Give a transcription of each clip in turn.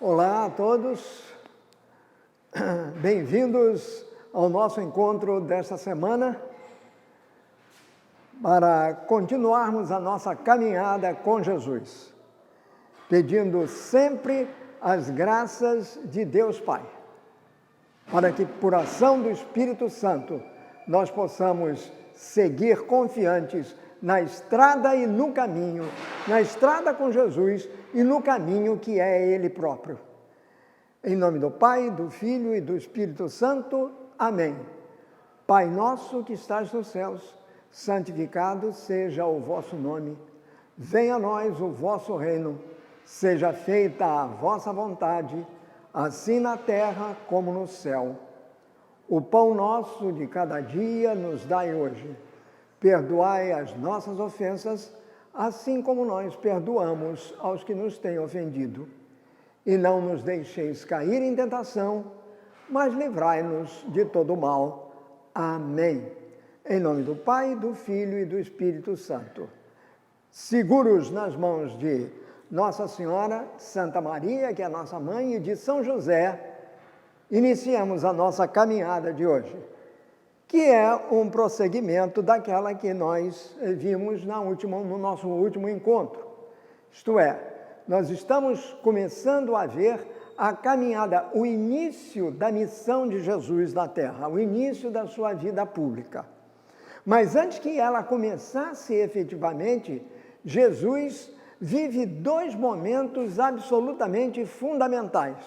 Olá a todos, bem-vindos ao nosso encontro desta semana para continuarmos a nossa caminhada com Jesus, pedindo sempre as graças de Deus Pai, para que por ação do Espírito Santo nós possamos seguir confiantes na estrada e no caminho, na estrada com Jesus e no caminho que é Ele próprio. Em nome do Pai, do Filho e do Espírito Santo. Amém. Pai nosso que estás nos céus, santificado seja o vosso nome. Venha a nós o vosso reino. Seja feita a vossa vontade, assim na terra como no céu. O pão nosso de cada dia nos dai hoje. Perdoai as nossas ofensas, assim como nós perdoamos aos que nos têm ofendido. E não nos deixeis cair em tentação, mas livrai-nos de todo mal. Amém. Em nome do Pai, do Filho e do Espírito Santo. Seguros nas mãos de Nossa Senhora, Santa Maria, que é a nossa mãe, e de São José, iniciamos a nossa caminhada de hoje, que é um prosseguimento daquela que nós vimos no nosso último encontro. Isto é, nós estamos começando a ver a caminhada, o início da missão de Jesus na Terra, o início da sua vida pública. Mas antes que ela começasse efetivamente, Jesus vive dois momentos absolutamente fundamentais,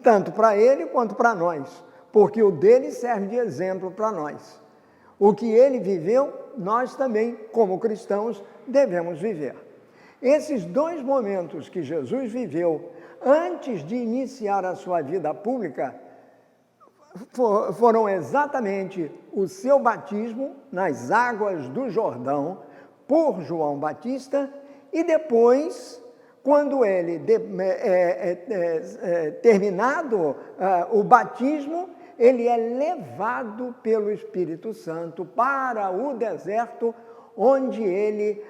tanto para ele quanto para nós, porque o dele serve de exemplo para nós. O que ele viveu, nós também, como cristãos, devemos viver. Esses dois momentos que Jesus viveu antes de iniciar a sua vida pública foram exatamente o seu batismo nas águas do Jordão por João Batista e depois, quando ele, terminado o batismo, ele é levado pelo Espírito Santo para o deserto, onde ele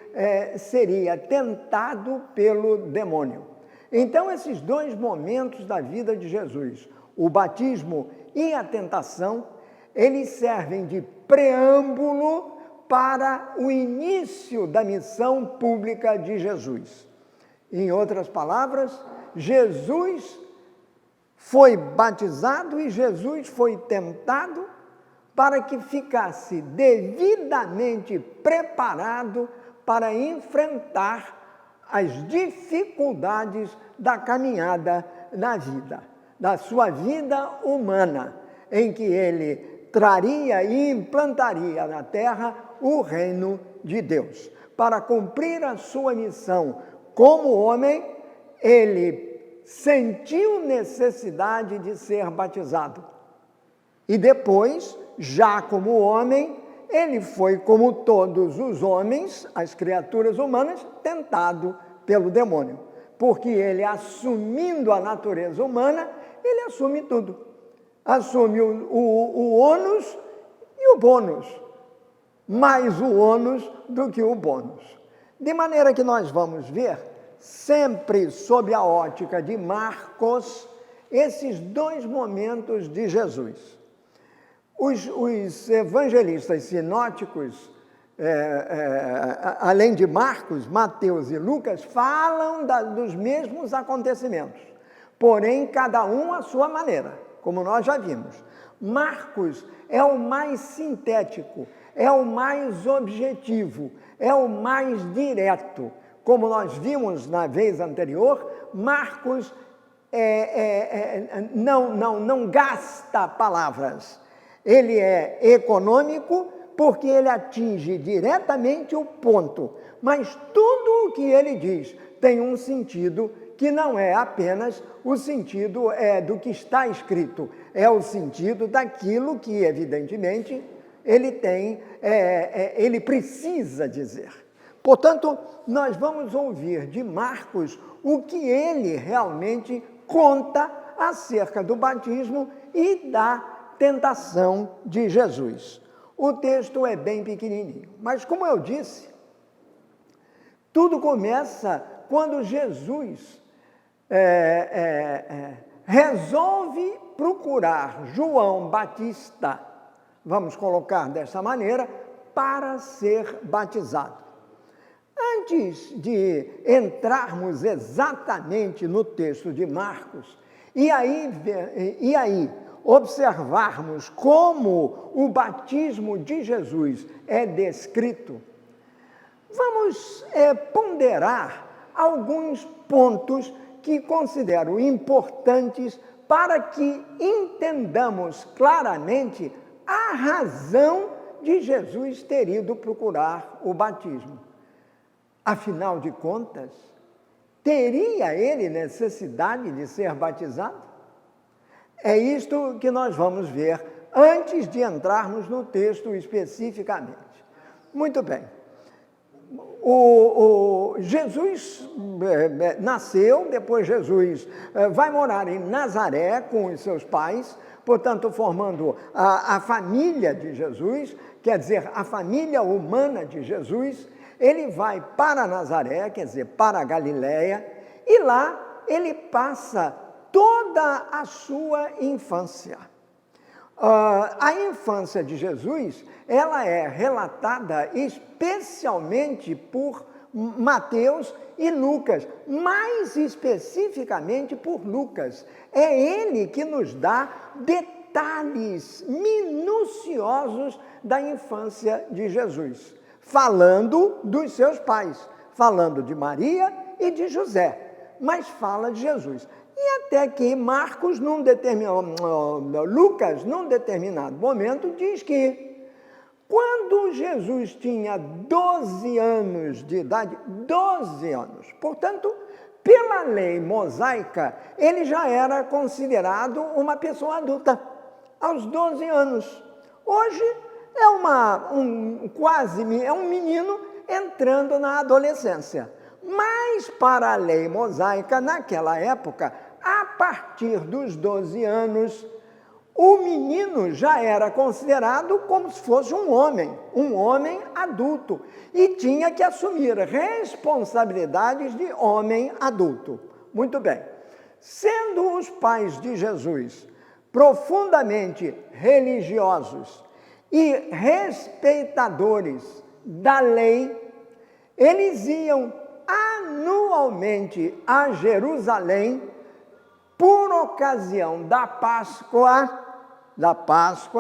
seria tentado pelo demônio. Então, esses dois momentos da vida de Jesus, o batismo e a tentação, eles servem de preâmbulo para o início da missão pública de Jesus. Em outras palavras, Jesus foi batizado e Jesus foi tentado para que ficasse devidamente preparado para enfrentar as dificuldades da caminhada na vida, da sua vida humana, em que ele traria e implantaria na terra o reino de Deus. Para cumprir a sua missão como homem, ele sentiu necessidade de ser batizado. E depois, já como homem, ele foi, como todos os homens, as criaturas humanas, tentado pelo demônio. Porque ele, assumindo a natureza humana, ele assume tudo. Assume o ônus e o bônus. Mais o ônus do que o bônus. De maneira que nós vamos ver, sempre sob a ótica de Marcos, esses dois momentos de Jesus. Os evangelistas sinóticos, além de Marcos, Mateus e Lucas, falam dos mesmos acontecimentos, porém cada um à sua maneira, como nós já vimos. Marcos é o mais sintético, é o mais objetivo, é o mais direto. Como nós vimos na vez anterior, Marcos não gasta palavras. Ele é econômico porque ele atinge diretamente o ponto, mas tudo o que ele diz tem um sentido que não é apenas o sentido do que está escrito, é o sentido daquilo que, evidentemente, ele precisa dizer. Portanto, nós vamos ouvir de Marcos o que ele realmente conta acerca do batismo e da tentação de Jesus. O texto é bem pequenininho, mas como eu disse, tudo começa quando Jesus resolve procurar João Batista, vamos colocar dessa maneira, para ser batizado. Antes de entrarmos exatamente no texto de Marcos, e aí observarmos como o batismo de Jesus é descrito, vamos ponderar alguns pontos que considero importantes para que entendamos claramente a razão de Jesus ter ido procurar o batismo. Afinal de contas, teria ele necessidade de ser batizado? É isto que nós vamos ver antes de entrarmos no texto especificamente. Muito bem. Jesus nasceu, depois Jesus vai morar em Nazaré com os seus pais, portanto, formando a família de Jesus, quer dizer, a família humana de Jesus. Ele vai para Nazaré, quer dizer, para a Galiléia, e lá ele passa toda a sua infância. A infância de Jesus, ela é relatada especialmente por Mateus e Lucas, mais especificamente por Lucas. É ele que nos dá detalhes minuciosos da infância de Jesus, falando dos seus pais, falando de Maria e de José, mas fala de Jesus. E até que Lucas, num determinado momento, diz que quando Jesus tinha 12 anos de idade, 12 anos, portanto, pela lei mosaica, ele já era considerado uma pessoa adulta, aos 12 anos. Hoje é um menino entrando na adolescência. Mas para a lei mosaica, naquela época, a partir dos 12 anos, o menino já era considerado como se fosse um homem adulto, e tinha que assumir responsabilidades de homem adulto. Muito bem. Sendo os pais de Jesus profundamente religiosos e respeitadores da lei, eles iam anualmente a Jerusalém por ocasião da Páscoa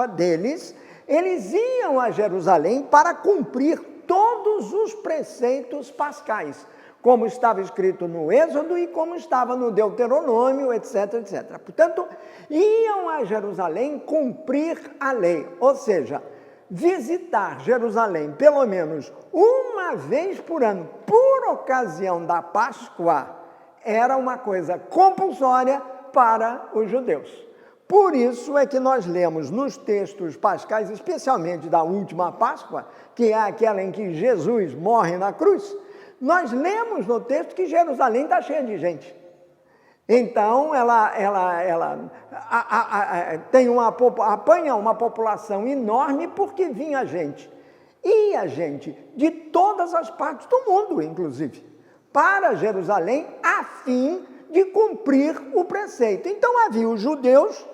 deles. Eles iam a Jerusalém para cumprir todos os preceitos pascais, como estava escrito no Êxodo e como estava no Deuteronômio, etc, etc. Portanto, iam a Jerusalém cumprir a lei, ou seja, visitar Jerusalém pelo menos uma vez por ano, por ocasião da Páscoa, era uma coisa compulsória para os judeus. Por isso é que nós lemos nos textos pascais, especialmente da última Páscoa, que é aquela em que Jesus morre na cruz, nós lemos no texto que Jerusalém está cheia de gente. Então, ela apanha uma população enorme porque vinha gente. E a gente de todas as partes do mundo, inclusive, para Jerusalém, a fim de cumprir o preceito. Então, havia os judeus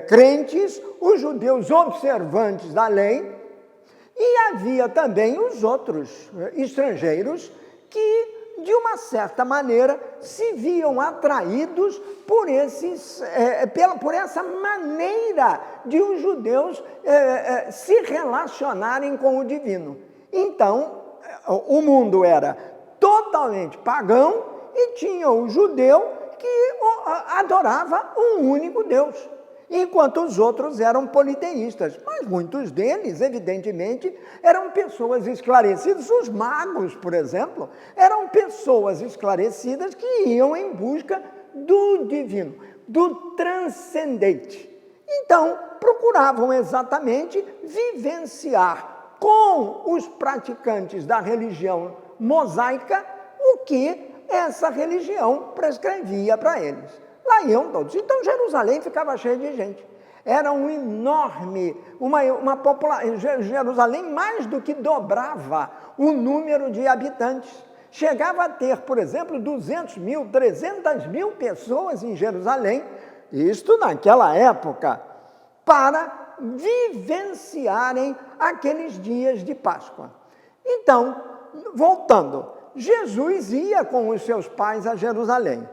crentes, os judeus observantes da lei, e havia também os outros estrangeiros que, de uma certa maneira, se viam atraídos por essa maneira de os judeus se relacionarem com o divino. Então, o mundo era totalmente pagão e tinha o judeu que adorava um único Deus, enquanto os outros eram politeístas. Mas muitos deles, evidentemente, eram pessoas esclarecidas. Os magos, por exemplo, eram pessoas esclarecidas que iam em busca do divino, do transcendente. Então, procuravam exatamente vivenciar com os praticantes da religião mosaica o que essa religião prescrevia para eles. Lá iam todos. Então, Jerusalém ficava cheia de gente. Era um enorme, uma população. Jerusalém mais do que dobrava o número de habitantes. chegava a ter, por exemplo, 200 mil, 300 mil pessoas em Jerusalém, isto naquela época, para vivenciarem aqueles dias de Páscoa. Então, voltando, Jesus ia com os seus pais a Jerusalém.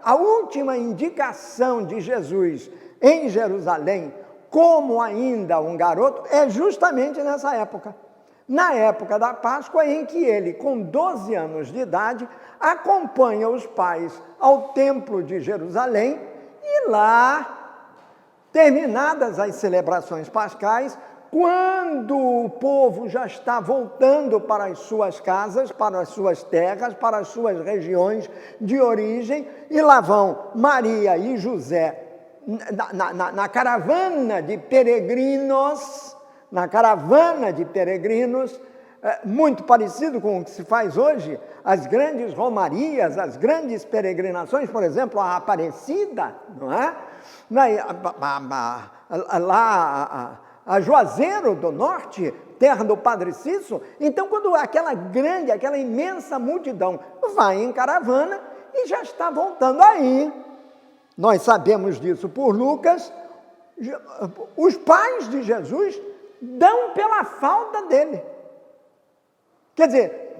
A última indicação de Jesus em Jerusalém, como ainda um garoto, é justamente nessa época. Na época da Páscoa, em que ele, com 12 anos de idade, acompanha os pais ao templo de Jerusalém e lá, terminadas as celebrações pascais, quando o povo já está voltando para as suas casas, para as suas terras, para as suas regiões de origem, e lá vão Maria e José na caravana de peregrinos, muito parecido com o que se faz hoje, as grandes romarias, as grandes peregrinações, por exemplo, a Aparecida, não é? Lá a Juazeiro do Norte, terra do Padre Cício. Então, quando aquela imensa multidão vai em caravana e já está voltando aí, nós sabemos disso por Lucas, os pais de Jesus dão pela falta dele. Quer dizer,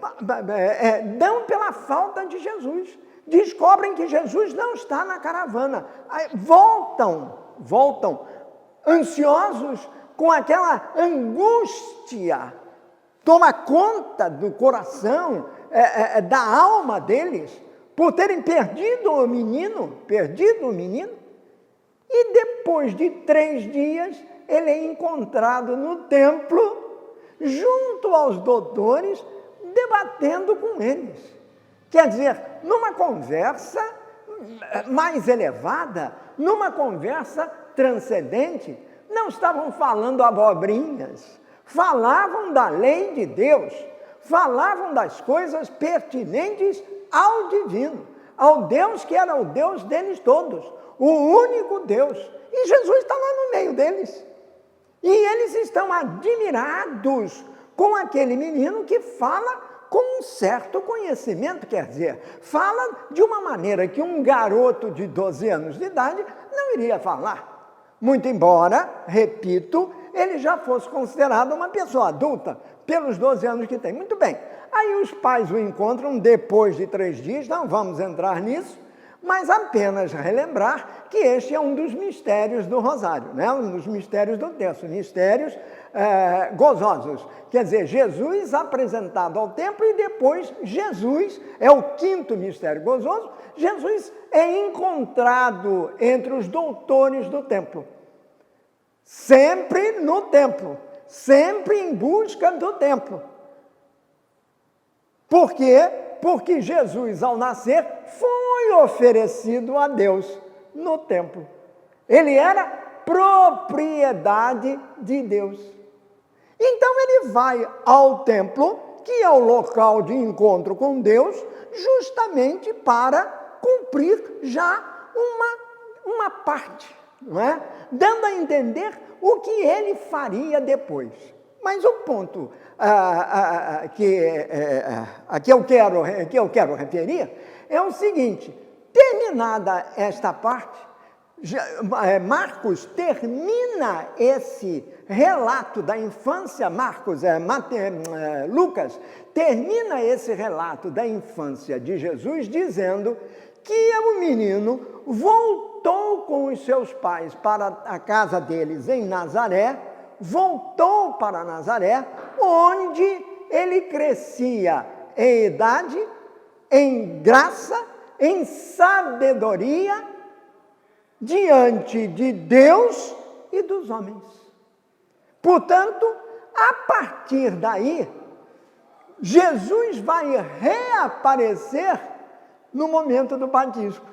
dão pela falta de Jesus. Descobrem que Jesus não está na caravana. Aí voltam ansiosos, com aquela angústia, toma conta do coração, da alma deles, por terem perdido o menino. E depois de 3 dias, ele é encontrado no templo, junto aos doutores, debatendo com eles. Quer dizer, numa conversa mais elevada, numa conversa transcendente, não estavam falando abobrinhas, falavam da lei de Deus, falavam das coisas pertinentes ao divino, ao Deus que era o Deus deles todos, o único Deus. E Jesus está lá no meio deles. E eles estão admirados com aquele menino que fala com um certo conhecimento, quer dizer, fala de uma maneira que um garoto de 12 anos de idade não iria falar. Muito embora, repito, ele já fosse considerado uma pessoa adulta, pelos 12 anos que tem. Muito bem, aí os pais o encontram depois de 3 dias, não vamos entrar nisso, mas apenas relembrar que este é um dos mistérios do Rosário, né? Um dos mistérios do texto, mistérios gozosos. Quer dizer, Jesus apresentado ao templo e depois Jesus, é o 5º mistério gozoso, Jesus é encontrado entre os doutores do templo. Sempre no templo, sempre em busca do templo. Por quê? Porque Jesus, ao nascer, foi oferecido a Deus no templo. Ele era propriedade de Deus. Então ele vai ao templo, que é o local de encontro com Deus, justamente para cumprir já uma parte, não é? Dando a entender o que ele faria depois. Mas o ponto que eu quero referir é o seguinte: terminada esta parte, Marcos termina esse relato da infância, Lucas termina esse relato da infância de Jesus dizendo que o menino voltou com os seus pais para a casa deles em Nazaré, voltou para Nazaré, onde ele crescia em idade, em graça, em sabedoria, diante de Deus e dos homens. Portanto, a partir daí, Jesus vai reaparecer no momento do batismo.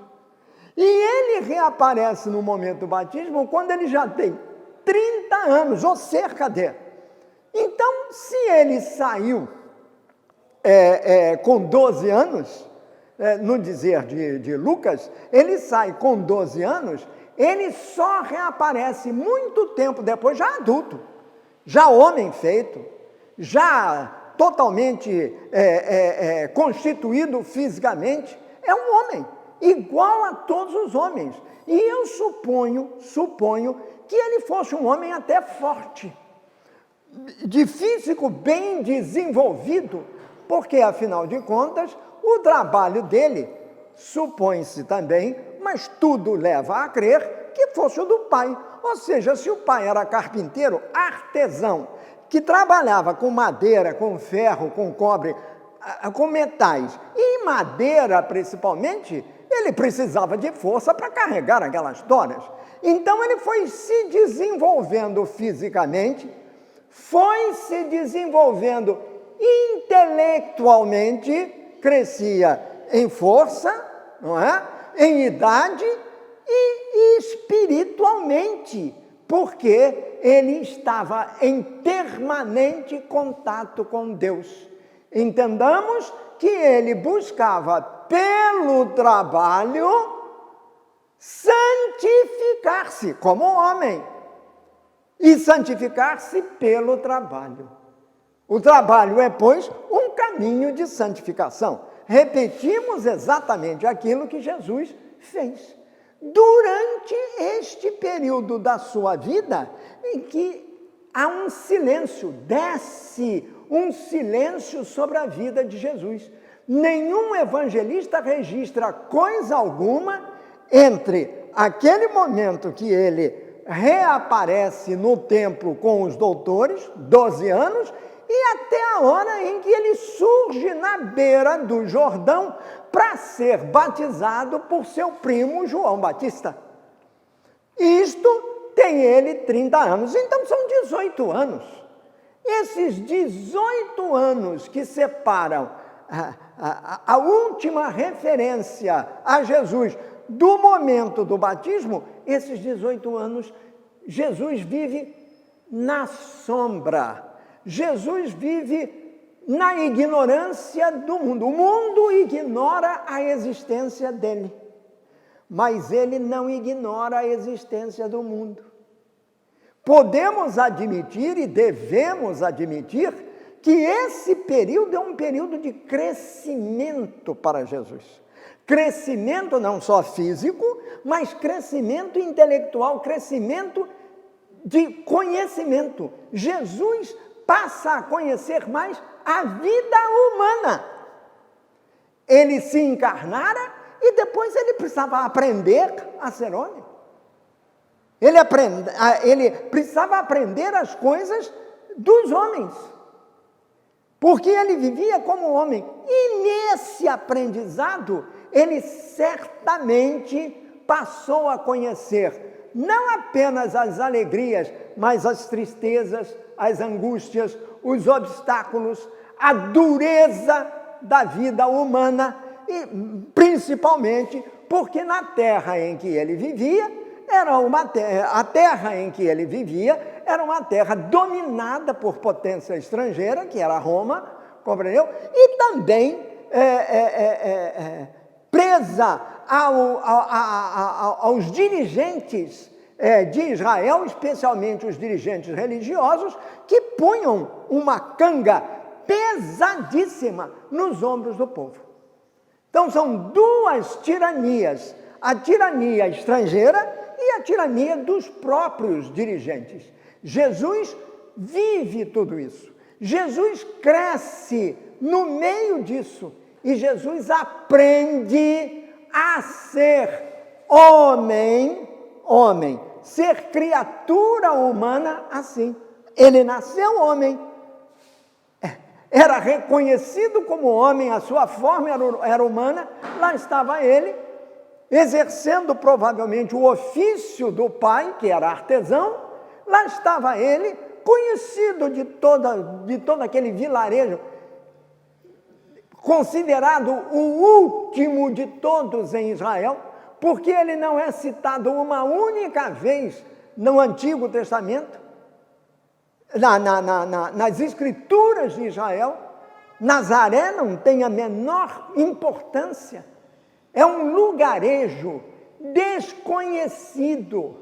E ele reaparece no momento do batismo quando ele já tem 30 anos, ou cerca de. Então, se ele saiu com 12 anos, no dizer de Lucas, ele sai com 12 anos, ele só reaparece muito tempo depois, já adulto, já homem feito, já totalmente constituído fisicamente, é um homem, igual a todos os homens. E eu suponho que ele fosse um homem até forte, de físico bem desenvolvido, porque, afinal de contas, o trabalho dele, supõe-se também, mas tudo leva a crer, que fosse o do pai. Ou seja, se o pai era carpinteiro, artesão, que trabalhava com madeira, com ferro, com cobre, com metais, e madeira principalmente, ele precisava de força para carregar aquelas toras. Então ele foi se desenvolvendo fisicamente, foi se desenvolvendo intelectualmente, crescia em força, não é? Em idade e espiritualmente, porque ele estava em permanente contato com Deus. Entendamos que ele buscava, pelo trabalho, santificar-se como homem e santificar-se pelo trabalho. O trabalho é, pois, um caminho de santificação. Repetimos exatamente aquilo que Jesus fez. Durante este período da sua vida, em que há um silêncio, desce um silêncio sobre a vida de Jesus. Nenhum evangelista registra coisa alguma entre aquele momento que ele reaparece no templo com os doutores, 12 anos, e até a hora em que ele surge na beira do Jordão para ser batizado por seu primo João Batista. Isto tem ele 30 anos, então são 18 anos. Esses 18 anos que separam a última referência a Jesus do momento do batismo, esses 18 anos, Jesus vive na sombra. Jesus vive na ignorância do mundo. O mundo ignora a existência dele, mas ele não ignora a existência do mundo. Podemos admitir e devemos admitir que esse período é um período de crescimento para Jesus. Crescimento não só físico, mas crescimento intelectual, crescimento de conhecimento. Jesus passa a conhecer mais a vida humana. Ele se encarnara e depois ele precisava aprender a ser homem. Ele precisava aprender as coisas dos homens, porque ele vivia como homem. E nesse aprendizado, ele certamente passou a conhecer não apenas as alegrias, mas as tristezas, as angústias, os obstáculos, a dureza da vida humana, e principalmente porque na terra em que ele vivia, a terra em que ele vivia era uma terra dominada por potência estrangeira, que era Roma, compreendeu? E também presa aos dirigentes de Israel, especialmente os dirigentes religiosos, que punham uma canga pesadíssima nos ombros do povo. Então são duas tiranias, a tirania estrangeira e a tirania dos próprios dirigentes. Jesus vive tudo isso. Jesus cresce no meio disso e Jesus aprende a ser homem, ser criatura humana assim. Ele nasceu homem, era reconhecido como homem, a sua forma era humana, lá estava ele, exercendo provavelmente o ofício do pai, que era artesão, lá estava ele, conhecido de todo aquele vilarejo, considerado o último de todos em Israel, porque ele não é citado uma única vez no Antigo Testamento, nas Escrituras de Israel. Nazaré não tem a menor importância, é um lugarejo desconhecido.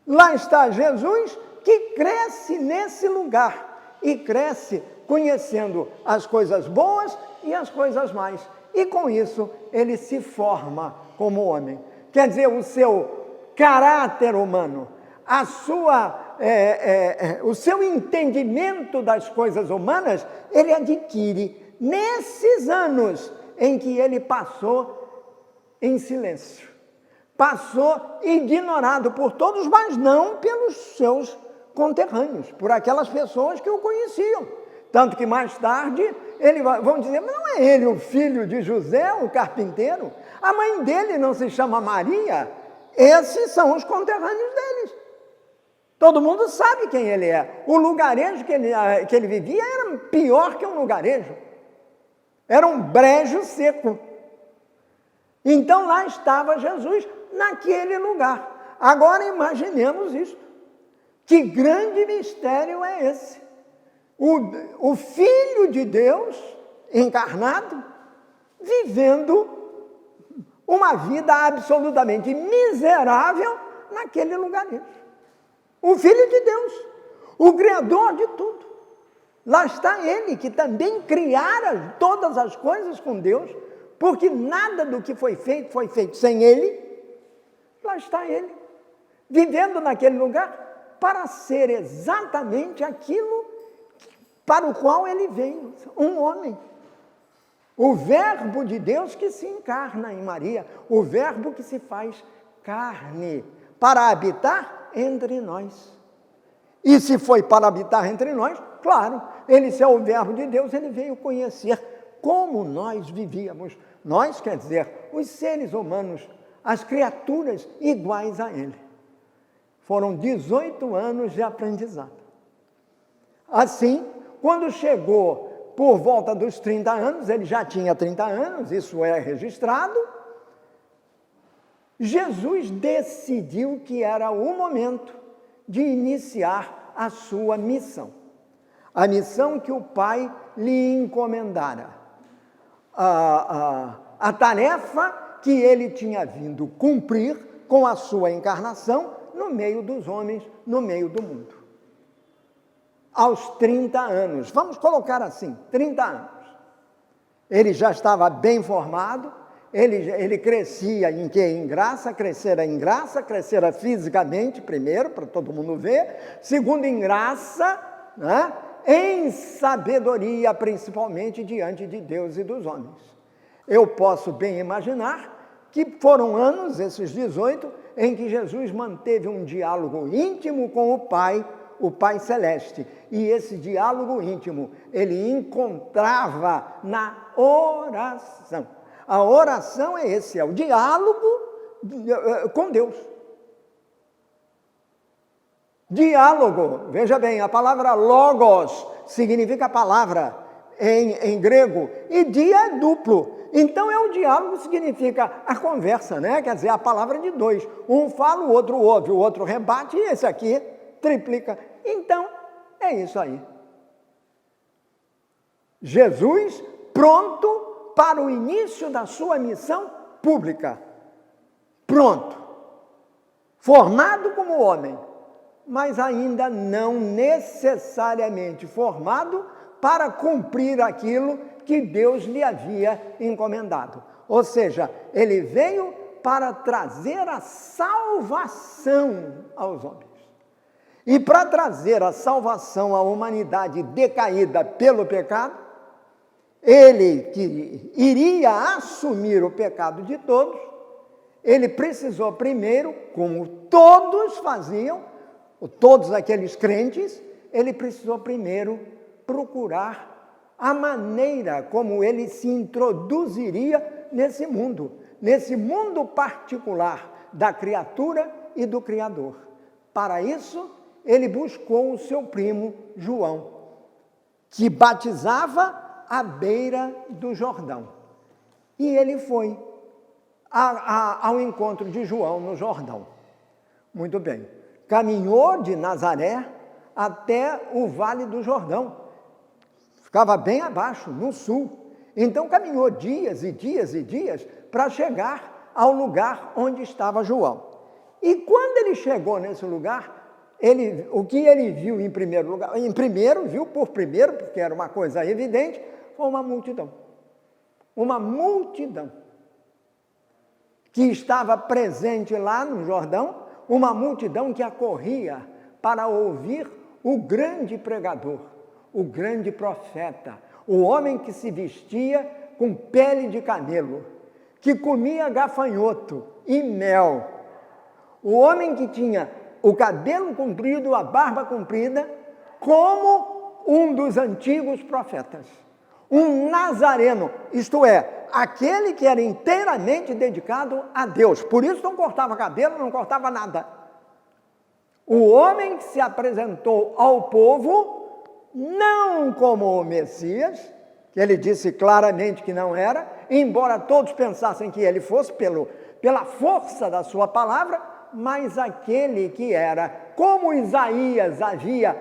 Lá está Jesus, que cresce nesse lugar e cresce conhecendo as coisas boas e as coisas más. E com isso ele se forma como homem. Quer dizer, o seu caráter humano, o seu entendimento das coisas humanas, ele adquire nesses anos em que ele passou em silêncio. Passou ignorado por todos, mas não pelos seus conterrâneos, por aquelas pessoas que o conheciam. Tanto que mais tarde vão dizer, mas não é ele o filho de José, o carpinteiro? A mãe dele não se chama Maria? Esses são os conterrâneos deles. Todo mundo sabe quem ele é. O lugarejo que ele vivia era pior que um lugarejo. Era um brejo seco. Então lá estava Jesus, naquele lugar. Agora imaginemos isso. Que grande mistério é esse? O Filho de Deus, encarnado, vivendo uma vida absolutamente miserável naquele lugarejo. O Filho de Deus, o Criador de tudo. Lá está ele, que também criara todas as coisas com Deus, porque nada do que foi feito sem ele. Lá está ele, vivendo naquele lugar para ser exatamente aquilo para o qual ele veio, um homem. O Verbo de Deus que se encarna em Maria, o Verbo que se faz carne para habitar entre nós. E se foi para habitar entre nós, claro, ele, se é o Verbo de Deus, ele veio conhecer como nós vivíamos. Nós, quer dizer, os seres humanos, as criaturas iguais a ele. Foram 18 anos de aprendizado. Assim, quando chegou por volta dos 30 anos, ele já tinha 30 anos, isso é registrado, Jesus decidiu que era o momento de iniciar a sua missão. A missão que o Pai lhe encomendara. A tarefa que ele tinha vindo cumprir com a sua encarnação no meio dos homens, no meio do mundo. Aos 30 anos, vamos colocar assim, 30 anos. Ele já estava bem formado, ele crescia em quê? Em graça, crescera fisicamente, primeiro, para todo mundo ver, segundo, em graça, né? Em sabedoria, principalmente diante de Deus e dos homens. Eu posso bem imaginar que foram anos, esses 18, em que Jesus manteve um diálogo íntimo com o Pai Celeste. E esse diálogo íntimo, ele encontrava na oração. A oração é esse, é o diálogo com Deus. Diálogo, veja bem, a palavra logos significa palavra em grego, e dia é duplo. Então o diálogo significa a conversa, né? Quer dizer, a palavra de dois. Um fala, o outro ouve, o outro rebate, e esse aqui triplica. Então, é isso aí. Jesus pronto para o início da sua missão pública. Pronto. Formado como homem, mas ainda não necessariamente formado para cumprir aquilo que Deus lhe havia encomendado. Ou seja, ele veio para trazer a salvação aos homens. E para trazer a salvação à humanidade decaída pelo pecado, ele que iria assumir o pecado de todos, ele precisou primeiro, como todos faziam, todos aqueles crentes, ele precisou primeiro procurar a maneira como ele se introduziria nesse mundo particular da criatura e do Criador. Para isso, ele buscou o seu primo João, que batizava à beira do Jordão. E ele foi ao encontro de João no Jordão. Muito bem. Caminhou de Nazaré até o Vale do Jordão. Ficava bem abaixo, no sul. Então caminhou dias e dias e dias para chegar ao lugar onde estava João. E quando ele chegou nesse lugar, o que ele viu em primeiro lugar, viu por primeiro, porque era uma coisa evidente, foi uma multidão. Uma multidão que estava presente lá no Jordão, uma multidão que acorria para ouvir o grande pregador, o grande profeta, o homem que se vestia com pele de camelo, que comia gafanhoto e mel, o homem que tinha o cabelo comprido, a barba comprida, como um dos antigos profetas, um nazareno, isto é, aquele que era inteiramente dedicado a Deus, por isso não cortava cabelo, não cortava nada. O homem que se apresentou ao povo, não como o Messias, que ele disse claramente que não era, embora todos pensassem que ele fosse pela força da sua palavra, mas aquele que era, como Isaías havia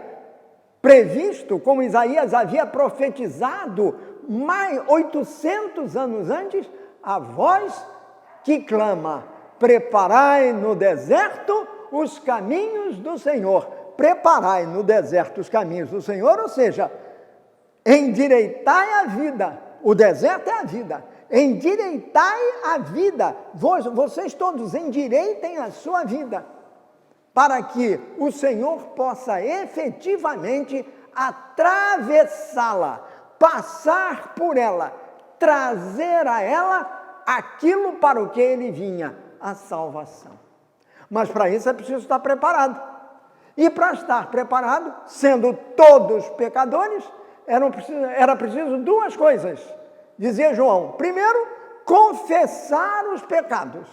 previsto, como Isaías havia profetizado, mais 800 anos antes, a voz que clama: preparai no deserto os caminhos do Senhor. Preparai no deserto os caminhos do Senhor, ou seja, endireitai a vida. O deserto é a vida. Endireitai a vida. Vocês todos endireitem a sua vida, para que o Senhor possa efetivamente atravessá-la, passar por ela, trazer a ela aquilo para o que ele vinha, a salvação. Mas para isso é preciso estar preparado. E para estar preparado, sendo todos pecadores, era preciso duas coisas, dizia João. Primeiro, confessar os pecados.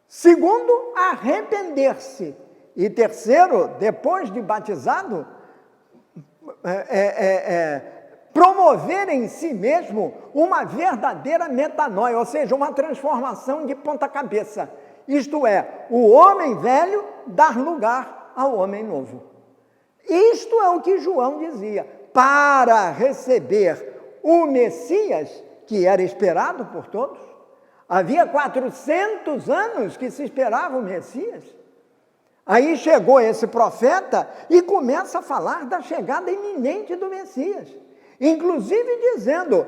Segundo, arrepender-se. E terceiro, depois de batizado, promover em si mesmo uma verdadeira metanoia, ou seja, uma transformação de ponta cabeça. Isto é, o homem velho dar lugar ao homem novo. Isto é o que João dizia. Para receber o Messias, que era esperado por todos, havia 400 anos que se esperava o Messias. Aí chegou esse profeta e começa a falar da chegada iminente do Messias, inclusive dizendo: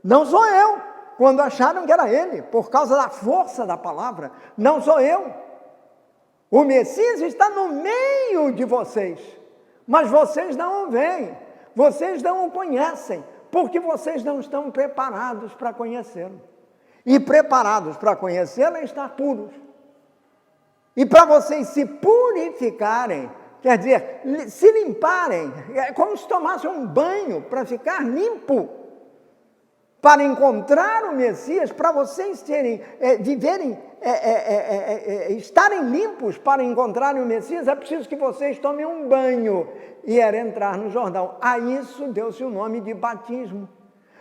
não sou eu, quando acharam que era ele, por causa da força da palavra, não sou eu. O Messias está no meio de vocês, mas vocês não o veem, vocês não o conhecem, porque vocês não estão preparados para conhecê-lo. E preparados para conhecê-lo é estar puros. E para vocês se purificarem, quer dizer, se limparem, é como se tomassem um banho para ficar limpo, para encontrar o Messias, para vocês estarem limpos para encontrarem o Messias, é preciso que vocês tomem um banho, e era entrar no Jordão. A isso deu-se o nome de batismo.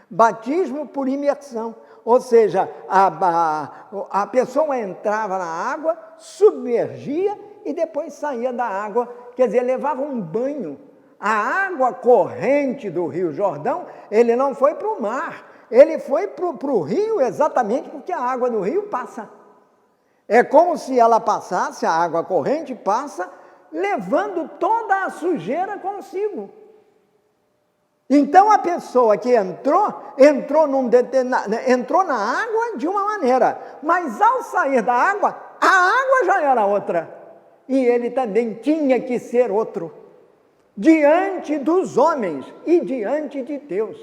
Batismo por imersão. Ou seja, a pessoa entrava na água, submergia e depois saía da água, quer dizer, levava um banho. A água corrente do Rio Jordão, ele não foi para o mar, ele foi para o rio exatamente porque a água do rio passa. É como se ela passasse, a água corrente passa, levando toda a sujeira consigo. Então a pessoa que entrou na água de uma maneira, mas ao sair da água, a água já era outra. E ele também tinha que ser outro, diante dos homens e diante de Deus.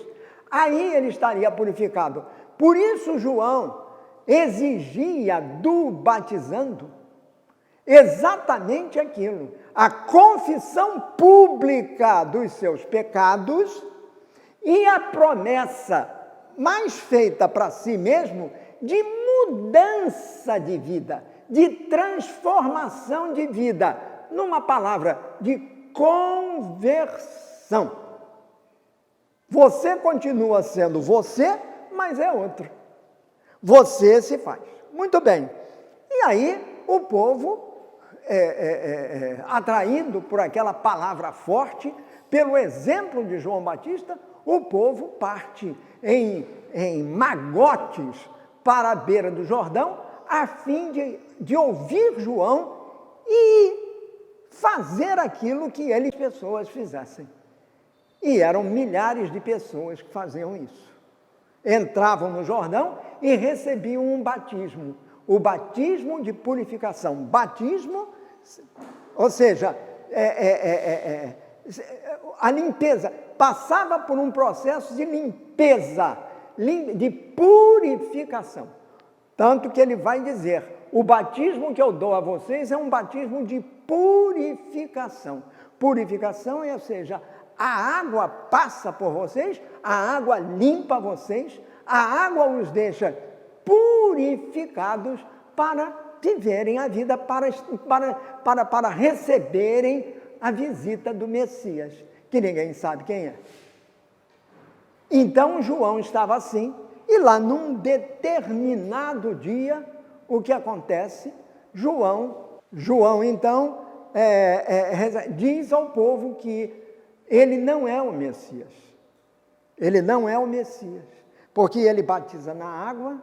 Aí ele estaria purificado. Por isso João exigia do batizando exatamente aquilo, a confissão pública dos seus pecados e a promessa mais feita para si mesmo de mudança de vida, de transformação de vida, numa palavra, de conversão. Você continua sendo você, mas é outro. Você se faz. Muito bem. E aí o povo, atraído por aquela palavra forte, pelo exemplo de João Batista, o povo parte em magotes para a beira do Jordão, a fim de ouvir João e fazer aquilo que as pessoas fizessem. E eram milhares de pessoas que faziam isso. Entravam no Jordão e recebiam um batismo, o batismo de purificação. Batismo, ou seja, a limpeza, passava por um processo de limpeza, de purificação. Tanto que ele vai dizer, o batismo que eu dou a vocês é um batismo de purificação. Purificação, ou seja, a água passa por vocês, a água limpa vocês, a água os deixa purificados para viverem a vida, para receberem a visita do Messias, que ninguém sabe quem é. Então João estava assim, e lá num determinado dia, o que acontece? João então diz ao povo que ele não é o Messias. Ele não é o Messias, porque ele batiza na água,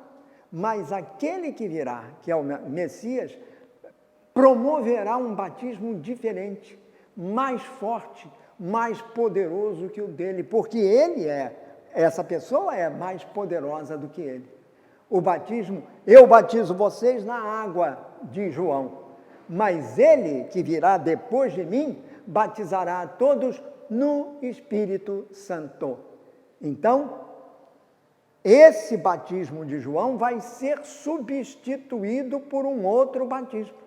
mas aquele que virá, que é o Messias, promoverá um batismo diferente, mais forte, mais poderoso que o dele, porque essa pessoa é mais poderosa do que ele. O batismo, eu batizo vocês na água, diz João, mas ele que virá depois de mim, batizará a todos no Espírito Santo. Então, esse batismo de João vai ser substituído por um outro batismo.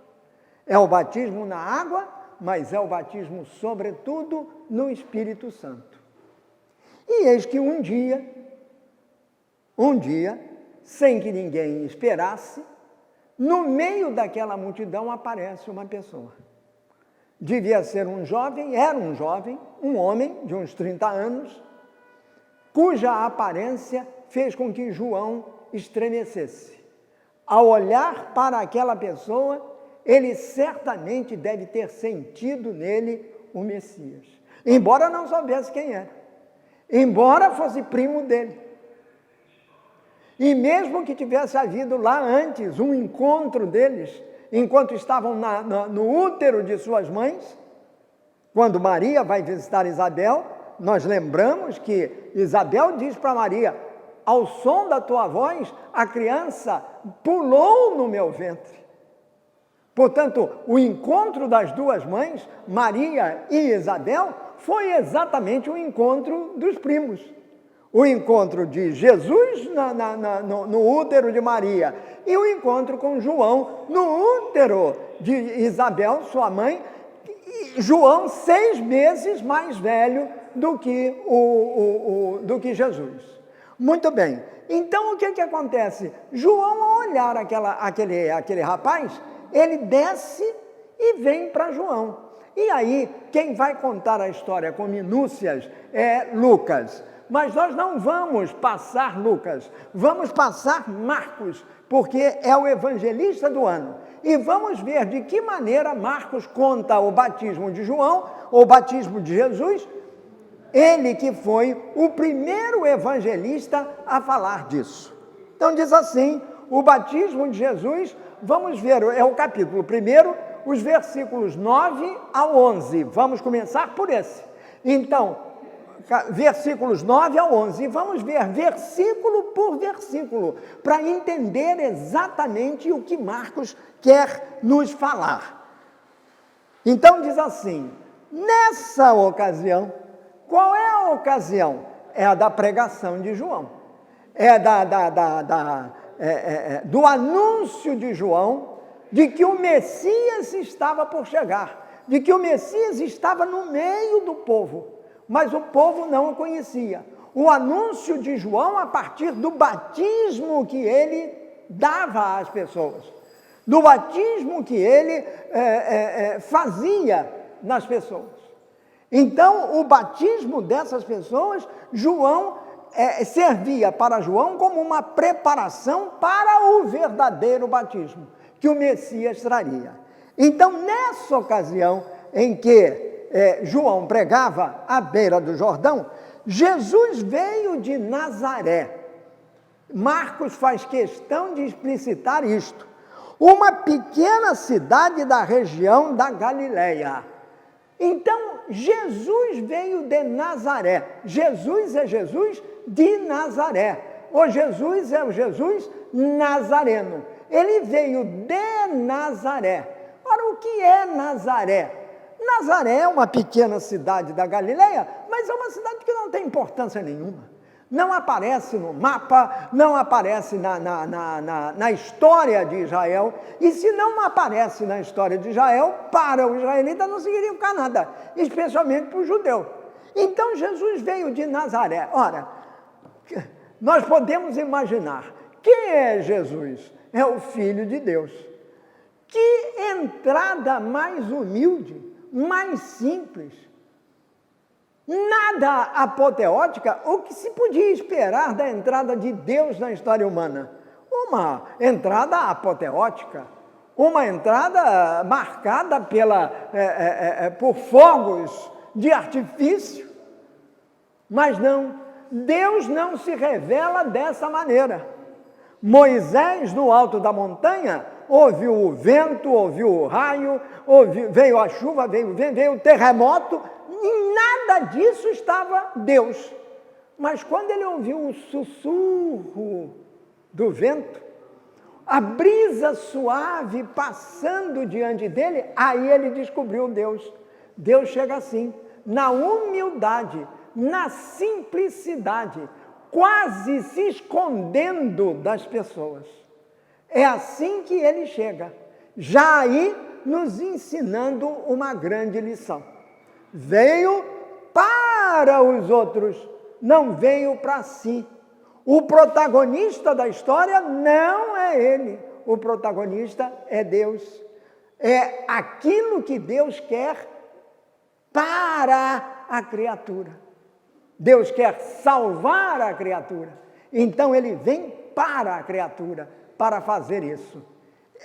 É o batismo na água, mas é o batismo, sobretudo, no Espírito Santo. E eis que um dia, sem que ninguém esperasse, no meio daquela multidão aparece uma pessoa. Devia ser um jovem, era um jovem, um homem de uns 30 anos, cuja aparência fez com que João estremecesse. Ao olhar para aquela pessoa, ele certamente deve ter sentido nele o Messias, embora não soubesse quem era, embora fosse primo dele. E mesmo que tivesse havido lá antes um encontro deles, enquanto estavam no útero de suas mães, quando Maria vai visitar Isabel, nós lembramos que Isabel diz para Maria, ao som da tua voz, a criança pulou no meu ventre. Portanto, o encontro das duas mães, Maria e Isabel, foi exatamente o encontro dos primos. O encontro de Jesus no útero de Maria e o encontro com João no útero de Isabel, sua mãe, João 6 meses mais velho do que Jesus. Muito bem, então o que acontece? João, ao olhar aquele rapaz, ele desce e vem para João. E aí, quem vai contar a história com minúcias é Lucas. Mas nós não vamos passar Lucas, vamos passar Marcos, porque é o evangelista do ano. E vamos ver de que maneira Marcos conta o batismo de João, o batismo de Jesus, ele que foi o primeiro evangelista a falar disso. Então diz assim, o batismo de Jesus, vamos ver, é o capítulo 1, os versículos 9 a 11. Vamos começar por esse. Então, versículos 9 a 11, e vamos ver versículo por versículo, para entender exatamente o que Marcos quer nos falar. Então diz assim, nessa ocasião, qual é a ocasião? É a da pregação de João, é do anúncio de João, de que o Messias estava por chegar, de que o Messias estava no meio do povo, mas o povo não o conhecia. O anúncio de João a partir do batismo que ele dava às pessoas, do batismo que ele fazia nas pessoas. Então, o batismo dessas pessoas, João servia para João como uma preparação para o verdadeiro batismo, que o Messias traria. Então, nessa ocasião em que João pregava à beira do Jordão, Jesus veio de Nazaré. Marcos faz questão de explicitar isto. Uma pequena cidade da região da Galileia. Então, Jesus veio de Nazaré. Jesus é Jesus de Nazaré. O Jesus é o Jesus nazareno. Ele veio de Nazaré. Ora, o que é Nazaré? Nazaré é uma pequena cidade da Galileia, mas é uma cidade que não tem importância nenhuma. Não aparece no mapa, não aparece na história de Israel. E se não aparece na história de Israel, para o israelita não significa nada, especialmente para o judeu. Então Jesus veio de Nazaré. Ora, nós podemos imaginar, quem é Jesus? É o Filho de Deus. Que entrada mais humilde, mais simples. Nada apoteótica, o que se podia esperar da entrada de Deus na história humana? Uma entrada apoteótica, uma entrada marcada por fogos de artifício. Mas não, Deus não se revela dessa maneira. Moisés, no alto da montanha, ouviu o vento, ouviu o raio, veio a chuva, veio o terremoto, em nada disso estava Deus. Mas quando ele ouviu o sussurro do vento, a brisa suave passando diante dele, aí ele descobriu Deus. Deus chega assim, na humildade, na simplicidade, quase se escondendo das pessoas. É assim que ele chega, já aí nos ensinando uma grande lição. Veio para os outros, não veio para si. O protagonista da história não é ele, o protagonista é Deus. É aquilo que Deus quer para a criatura. Deus quer salvar a criatura, então ele vem para a criatura, para fazer isso.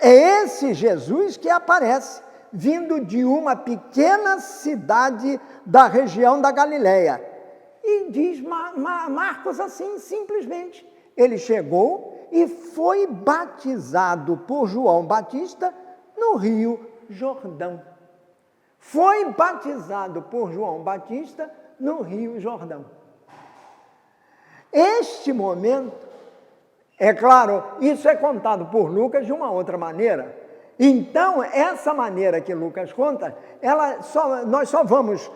É esse Jesus que aparece, vindo de uma pequena cidade da região da Galileia. E diz Marcos assim, simplesmente, ele chegou e foi batizado por João Batista no Rio Jordão. Foi batizado por João Batista no Rio Jordão. Este momento, é claro, isso é contado por Lucas de uma outra maneira. Então, essa maneira que Lucas conta, nós só vamos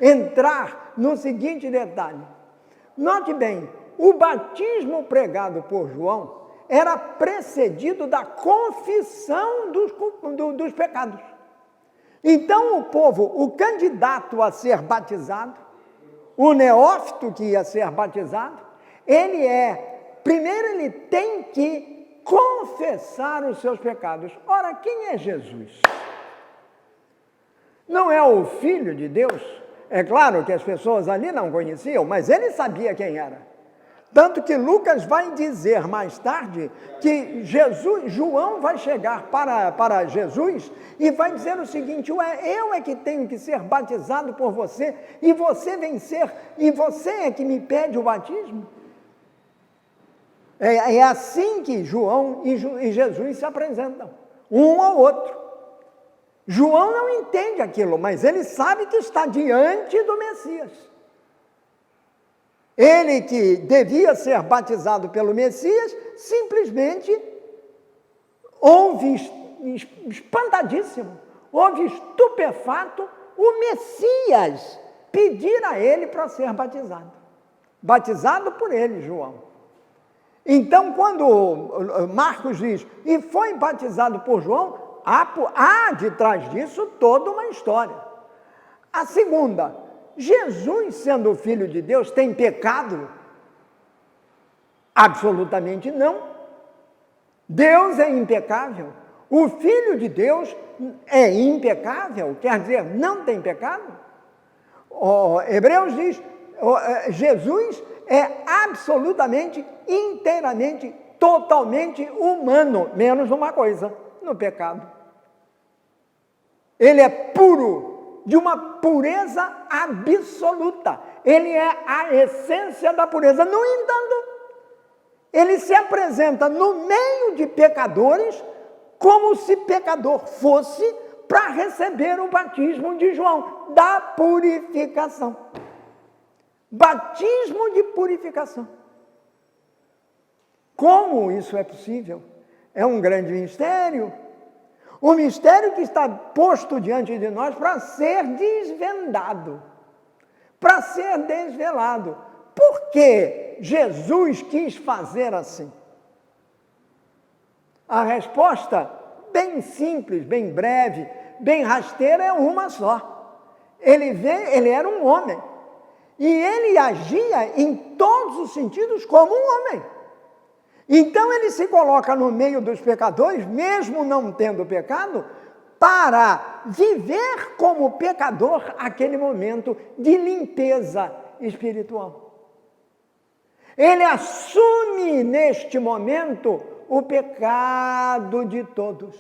entrar no seguinte detalhe. Note bem, o batismo pregado por João era precedido da confissão dos pecados. Então o povo, o candidato a ser batizado, o neófito que ia ser batizado, primeiro ele tem que confessar os seus pecados. Ora, quem é Jesus? Não é o Filho de Deus? É claro que as pessoas ali não conheciam, mas ele sabia quem era. Tanto que Lucas vai dizer mais tarde que João vai chegar para Jesus e vai dizer o seguinte: eu é que tenho que ser batizado por você e você é que me pede o batismo? É assim que João e Jesus se apresentam, um ao outro. João não entende aquilo, mas ele sabe que está diante do Messias. Ele que devia ser batizado pelo Messias, simplesmente ouve espantadíssimo, ouve estupefato o Messias pedir a ele para ser batizado. Batizado por ele, João. Então, quando Marcos diz, e foi batizado por João, há de trás disso toda uma história. A segunda, Jesus, sendo o Filho de Deus, tem pecado? Absolutamente não. Deus é impecável. O Filho de Deus é impecável, quer dizer, não tem pecado. Hebreus diz, Jesus é absolutamente, inteiramente, totalmente humano, menos uma coisa, no pecado. Ele é puro, de uma pureza absoluta. Ele é a essência da pureza. No entanto, ele se apresenta no meio de pecadores como se pecador fosse, para receber o batismo de João, da purificação. Batismo de purificação. Como isso é possível? É um grande mistério. Um mistério que está posto diante de nós para ser desvendado, para ser desvelado. Por que Jesus quis fazer assim? A resposta, bem simples, bem breve, bem rasteira, é uma só. Ele era um homem. E ele agia em todos os sentidos como um homem. Então ele se coloca no meio dos pecadores, mesmo não tendo pecado, para viver como pecador aquele momento de limpeza espiritual. Ele assume neste momento o pecado de todos,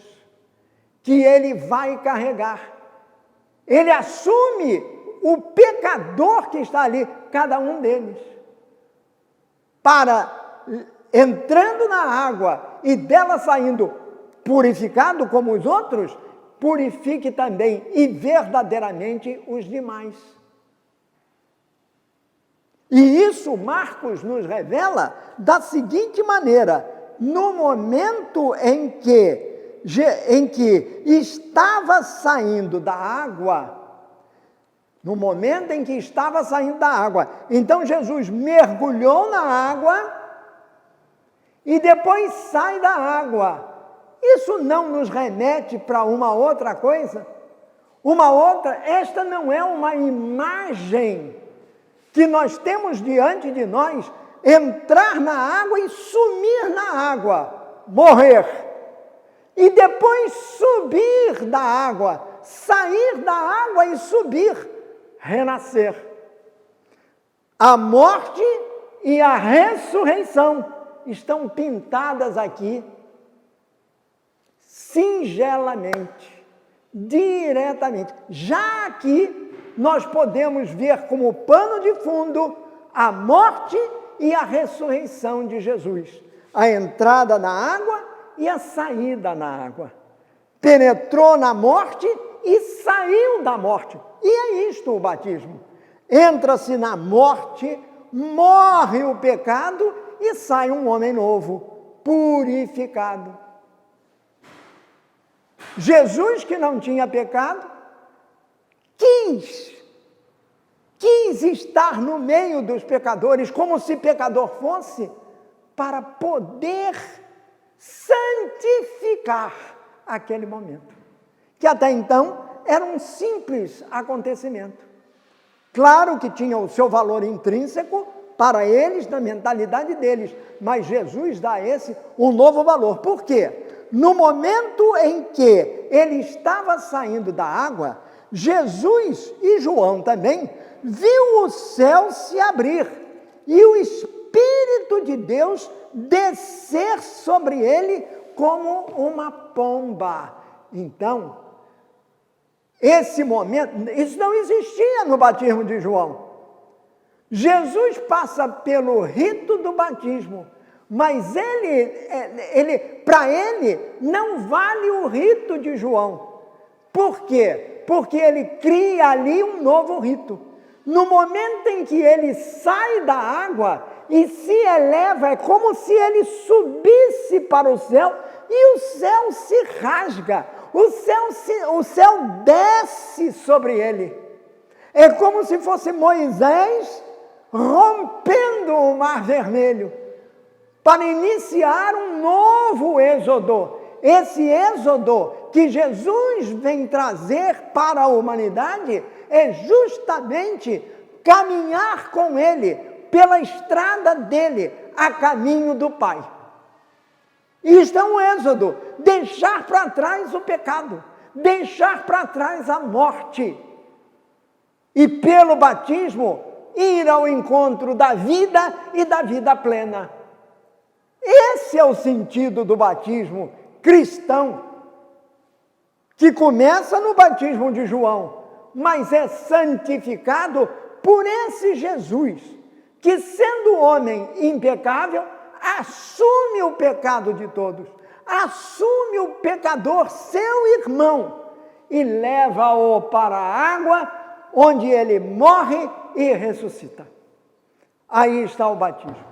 que ele vai carregar. Ele assume o pecador que está ali, cada um deles, para, entrando na água e dela saindo purificado como os outros, purifique também e verdadeiramente os demais. E isso Marcos nos revela da seguinte maneira: no momento em que estava saindo da água, então Jesus mergulhou na água e depois sai da água. Isso não nos remete para uma outra coisa? Esta não é uma imagem que nós temos diante de nós, entrar na água e sumir na água, morrer. E depois subir da água, sair da água e subir, renascer. A morte e a ressurreição estão pintadas aqui, singelamente, diretamente. Já aqui, nós podemos ver como pano de fundo a morte e a ressurreição de Jesus. A entrada na água e a saída na água. Penetrou na morte e saiu da morte. E é isto o batismo. Entra-se na morte, morre o pecado e sai um homem novo, purificado. Jesus, que não tinha pecado, quis estar no meio dos pecadores, como se pecador fosse, para poder santificar aquele momento, que até então era um simples acontecimento. Claro que tinha o seu valor intrínseco para eles, na mentalidade deles, mas Jesus dá a esse um novo valor. Por quê? No momento em que ele estava saindo da água, Jesus e João também viu o céu se abrir e o Espírito de Deus descer sobre ele como uma pomba. Então, esse momento, isso não existia no batismo de João. Jesus passa pelo rito do batismo, mas para ele não vale o rito de João. Por quê? Porque ele cria ali um novo rito. No momento em que ele sai da água e se eleva, é como se ele subisse para o céu e o céu se rasga, o céu desce sobre ele. É como se fosse Moisés rompendo o Mar Vermelho para iniciar um novo êxodo. Esse êxodo que Jesus vem trazer para a humanidade é justamente caminhar com ele pela estrada dele a caminho do Pai. Isto é um êxodo, deixar para trás o pecado, deixar para trás a morte e pelo batismo ir ao encontro da vida e da vida plena. Esse é o sentido do batismo cristão, que começa no batismo de João, mas é santificado por esse Jesus, que sendo homem impecável, assume o pecado de todos, assume o pecador, seu irmão, e leva-o para a água, onde ele morre e ressuscita. Aí está o batismo.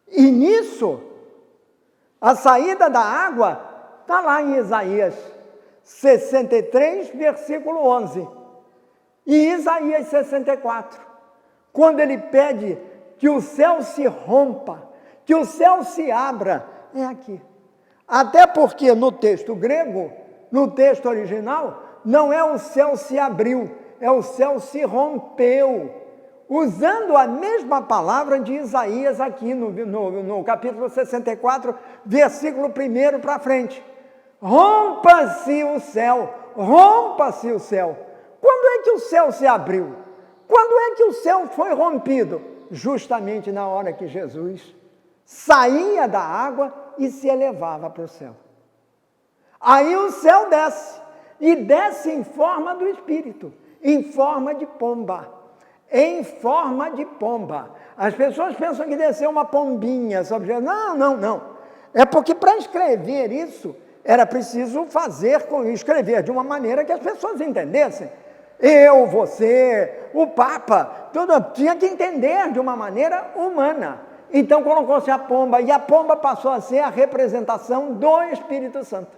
E nisso, a saída da água está lá em Isaías 63, versículo 11. E Isaías 64, quando ele pede que o céu se rompa, que o céu se abra, é aqui. Até porque no texto grego, no texto original, não é o céu se abriu, é o céu se rompeu. Usando a mesma palavra de Isaías aqui no capítulo 64, versículo 1 para frente. Rompa-se o céu, rompa-se o céu. Quando é que o céu se abriu? Quando é que o céu foi rompido? Justamente na hora que Jesus saía da água e se elevava para o céu. Aí o céu desce, e desce em forma do Espírito, em forma de pomba. Em forma de pomba. As pessoas pensam que desceu uma pombinha sobre Jesus. Não. É porque para escrever isso, era preciso escrever de uma maneira que as pessoas entendessem. Eu, você, o Papa, tudo tinha que entender de uma maneira humana. Então colocou-se a pomba, e a pomba passou a ser a representação do Espírito Santo.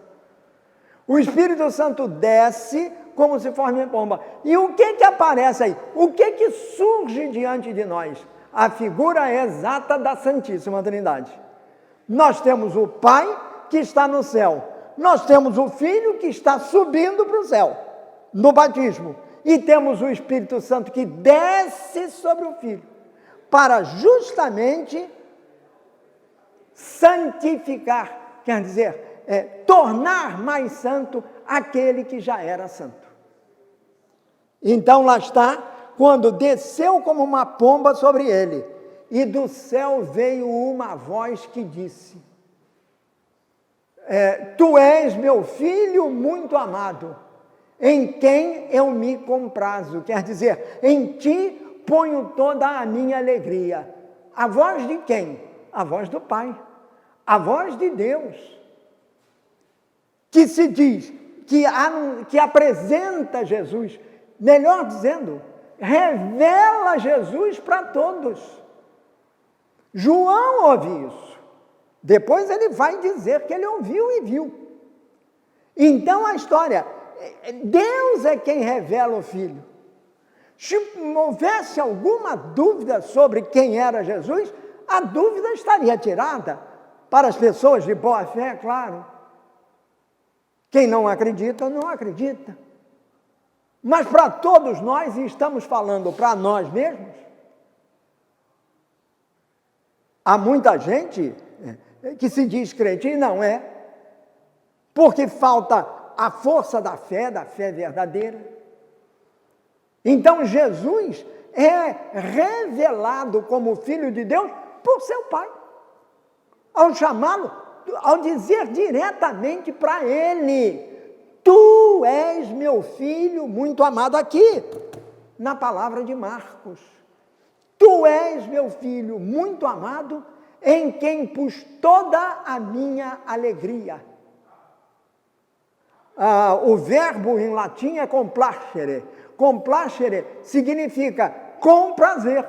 O Espírito Santo desce como se fosse uma pomba. E o que aparece aí? O que surge diante de nós? A figura exata da Santíssima Trindade. Nós temos o Pai que está no céu. Nós temos o Filho que está subindo para o céu, no batismo. E temos o Espírito Santo que desce sobre o Filho, para justamente santificar, quer dizer, tornar mais santo aquele que já era santo. Então lá está, quando desceu como uma pomba sobre ele, e do céu veio uma voz que disse: Tu és meu filho muito amado, em quem eu me comprazo. Quer dizer, em ti ponho toda a minha alegria. A voz de quem? A voz do Pai, a voz de Deus, que se diz, que apresenta Jesus, melhor dizendo, revela Jesus para todos. João ouve isso. Depois ele vai dizer que ele ouviu e viu. Então a história, Deus é quem revela o Filho. Se houvesse alguma dúvida sobre quem era Jesus, a dúvida estaria tirada para as pessoas de boa fé, é claro. Quem não acredita, não acredita. Mas para todos nós, e estamos falando para nós mesmos, há muita gente que se diz crente e não é, porque falta a força da fé verdadeira. Então Jesus é revelado como Filho de Deus por seu Pai, ao chamá-lo, ao dizer diretamente para ele: Tu és meu filho muito amado, aqui, na palavra de Marcos. Tu és meu filho muito amado, em quem pus toda a minha alegria. O verbo em latim é complacere. Complacere significa com prazer.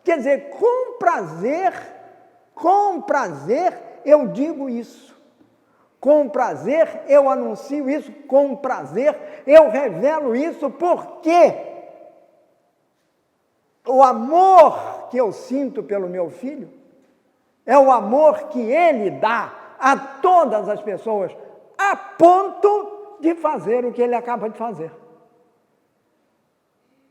Quer dizer, com prazer eu digo isso. Com prazer eu anuncio isso, com prazer eu revelo isso, porque o amor que eu sinto pelo meu filho é o amor que ele dá a todas as pessoas, a ponto de fazer o que ele acaba de fazer.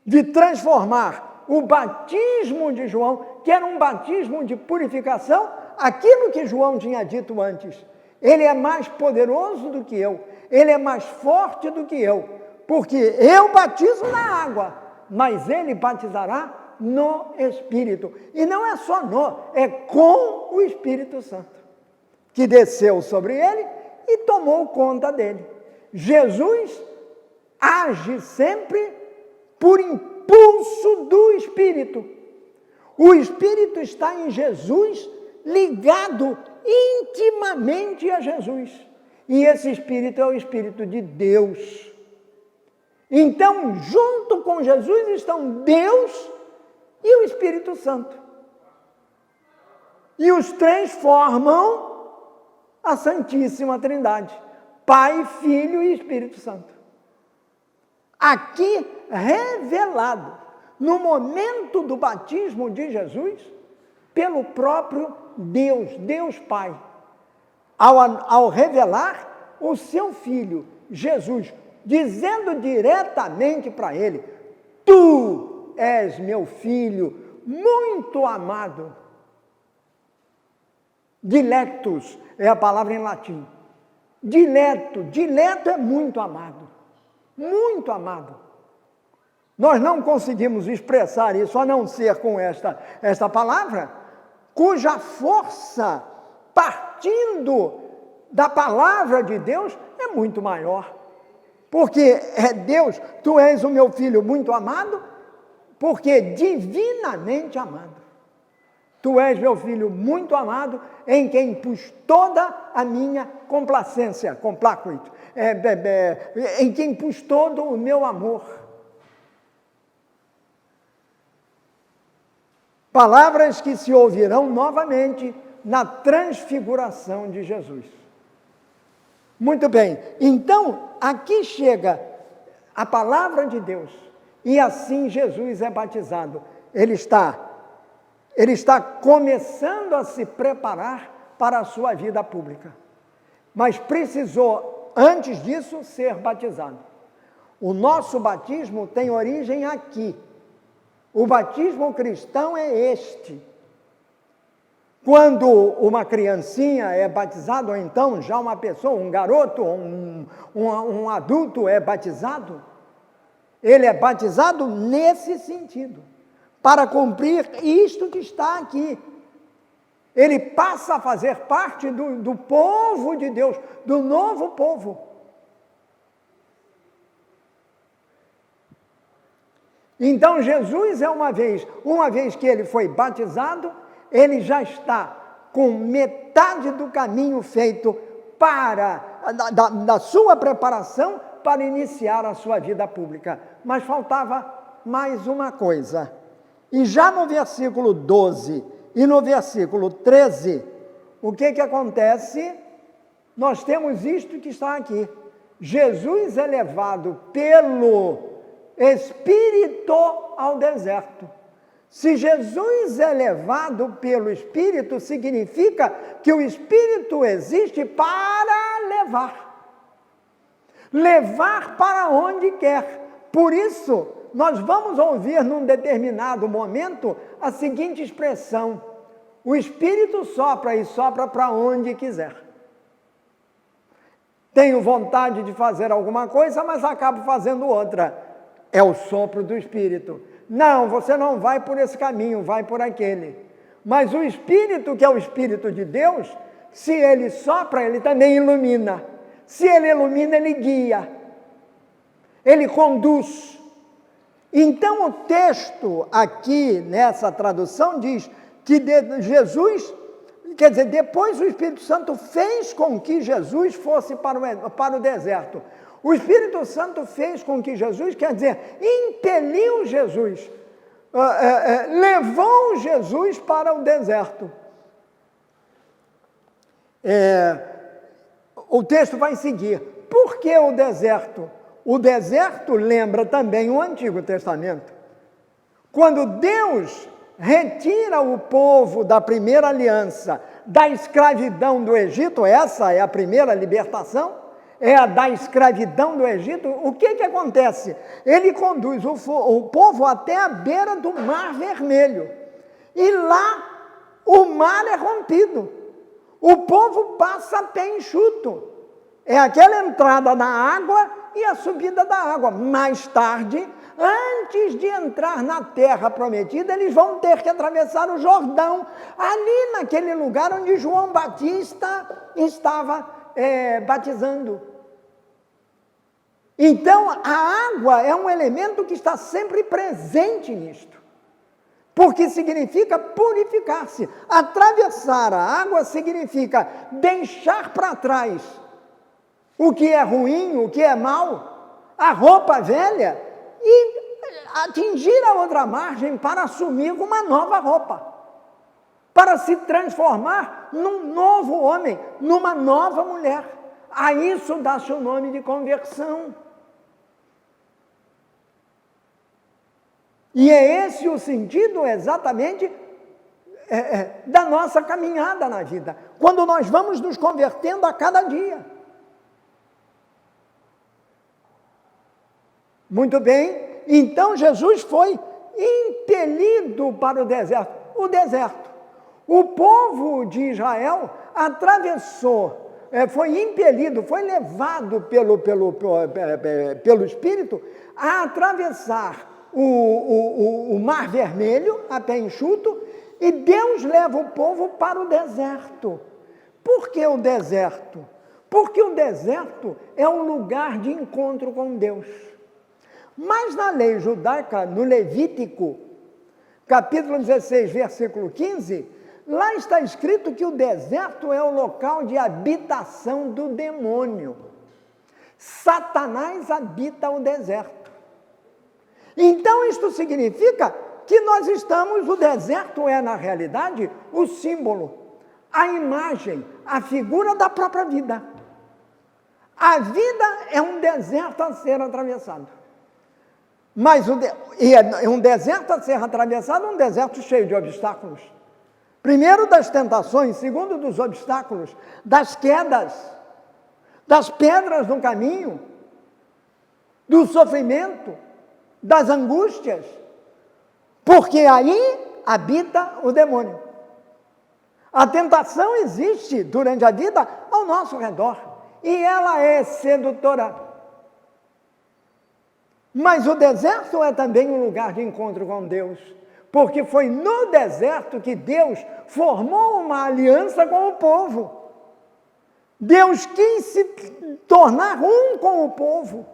De transformar o batismo de João, que era um batismo de purificação, aquilo que João tinha dito antes. Ele é mais poderoso do que eu, ele é mais forte do que eu, porque eu batizo na água, mas ele batizará no Espírito. E não é só é com o Espírito Santo, que desceu sobre ele e tomou conta dele. Jesus age sempre por impulso do Espírito. O Espírito está em Jesus, ligado intimamente a Jesus. E esse Espírito é o Espírito de Deus. Então, junto com Jesus estão Deus e o Espírito Santo. E os três formam a Santíssima Trindade: Pai, Filho e Espírito Santo. Aqui revelado, no momento do batismo de Jesus, pelo próprio Deus, Deus Pai, ao revelar o seu Filho, Jesus, dizendo diretamente para ele: Tu és meu Filho muito amado. Dilectus é a palavra em latim. Dileto é muito amado. Muito amado. Nós não conseguimos expressar isso a não ser com esta palavra, cuja força, partindo da palavra de Deus, é muito maior. Porque é Deus, tu és o meu filho muito amado, porque divinamente amado. Tu és meu filho muito amado, em quem pus toda a minha complacência, complacuit, em quem pus todo o meu amor. Palavras que se ouvirão novamente na transfiguração de Jesus. Muito bem, então aqui chega a palavra de Deus, e assim Jesus é batizado. Ele está começando a se preparar para a sua vida pública, mas precisou, antes disso, ser batizado. O nosso batismo tem origem aqui. O batismo cristão é este. Quando uma criancinha é batizada, ou então já uma pessoa, um garoto, um adulto é batizado, ele é batizado nesse sentido, para cumprir isto que está aqui. Ele passa a fazer parte do povo de Deus, do novo povo. Então Jesus é uma vez que ele foi batizado, ele já está com metade do caminho feito da sua preparação para iniciar a sua vida pública. Mas faltava mais uma coisa. E já no versículo 12 e no versículo 13, o que acontece? Nós temos isto que está aqui. Jesus é levado pelo Espírito ao deserto. Se Jesus é levado pelo Espírito, significa que o Espírito existe para levar para onde quer. Por isso, nós vamos ouvir num determinado momento a seguinte expressão: o Espírito sopra e sopra para onde quiser. Tenho vontade de fazer alguma coisa, mas acabo fazendo outra. É o sopro do Espírito. Não, você não vai por esse caminho, vai por aquele. Mas o Espírito, que é o Espírito de Deus, se ele sopra, ele também ilumina. Se ele ilumina, ele guia. Ele conduz. Então o texto aqui, nessa tradução, diz que Jesus, quer dizer, depois o Espírito Santo fez com que Jesus fosse para o deserto. O Espírito Santo fez com que Jesus, quer dizer, impeliu Jesus, levou Jesus para o deserto. O texto vai seguir. Por que o deserto? O deserto lembra também o Antigo Testamento. Quando Deus retira o povo da primeira aliança, da escravidão do Egito, essa é a primeira libertação, é a da escravidão do Egito, o que acontece? Ele conduz o povo até a beira do Mar Vermelho. E lá o mar é rompido. O povo passa a pé enxuto. É aquela entrada na água e a subida da água. Mais tarde, antes de entrar na terra prometida, eles vão ter que atravessar o Jordão, ali naquele lugar onde João Batista estava batizando. Então, a água é um elemento que está sempre presente nisto, porque significa purificar-se. Atravessar a água significa deixar para trás o que é ruim, o que é mal, a roupa velha, e atingir a outra margem para assumir uma nova roupa, para se transformar num novo homem, numa nova mulher. A isso dá-se o nome de conversão. E é esse o sentido exatamente da nossa caminhada na vida, quando nós vamos nos convertendo a cada dia. Muito bem, então Jesus foi impelido para o deserto. O deserto. O povo de Israel atravessou, foi impelido, foi levado pelo Espírito a atravessar o Mar Vermelho, a pé enxuto, e Deus leva o povo para o deserto. Por que o deserto? Porque o deserto é um lugar de encontro com Deus. Mas na lei judaica, no Levítico, capítulo 16, versículo 15, lá está escrito que o deserto é o local de habitação do demônio. Satanás habita o deserto. Então, isto significa que nós estamos, o deserto é, na realidade, o símbolo, a imagem, a figura da própria vida. A vida é um deserto a ser atravessado. Mas é um deserto a ser atravessado, um deserto cheio de obstáculos. Primeiro, das tentações, segundo, dos obstáculos, das quedas, das pedras no caminho, do sofrimento, das angústias, porque aí habita o demônio. A tentação existe durante a vida ao nosso redor, e ela é sedutora. Mas o deserto é também um lugar de encontro com Deus, porque foi no deserto que Deus formou uma aliança com o povo. Deus quis se tornar um com o povo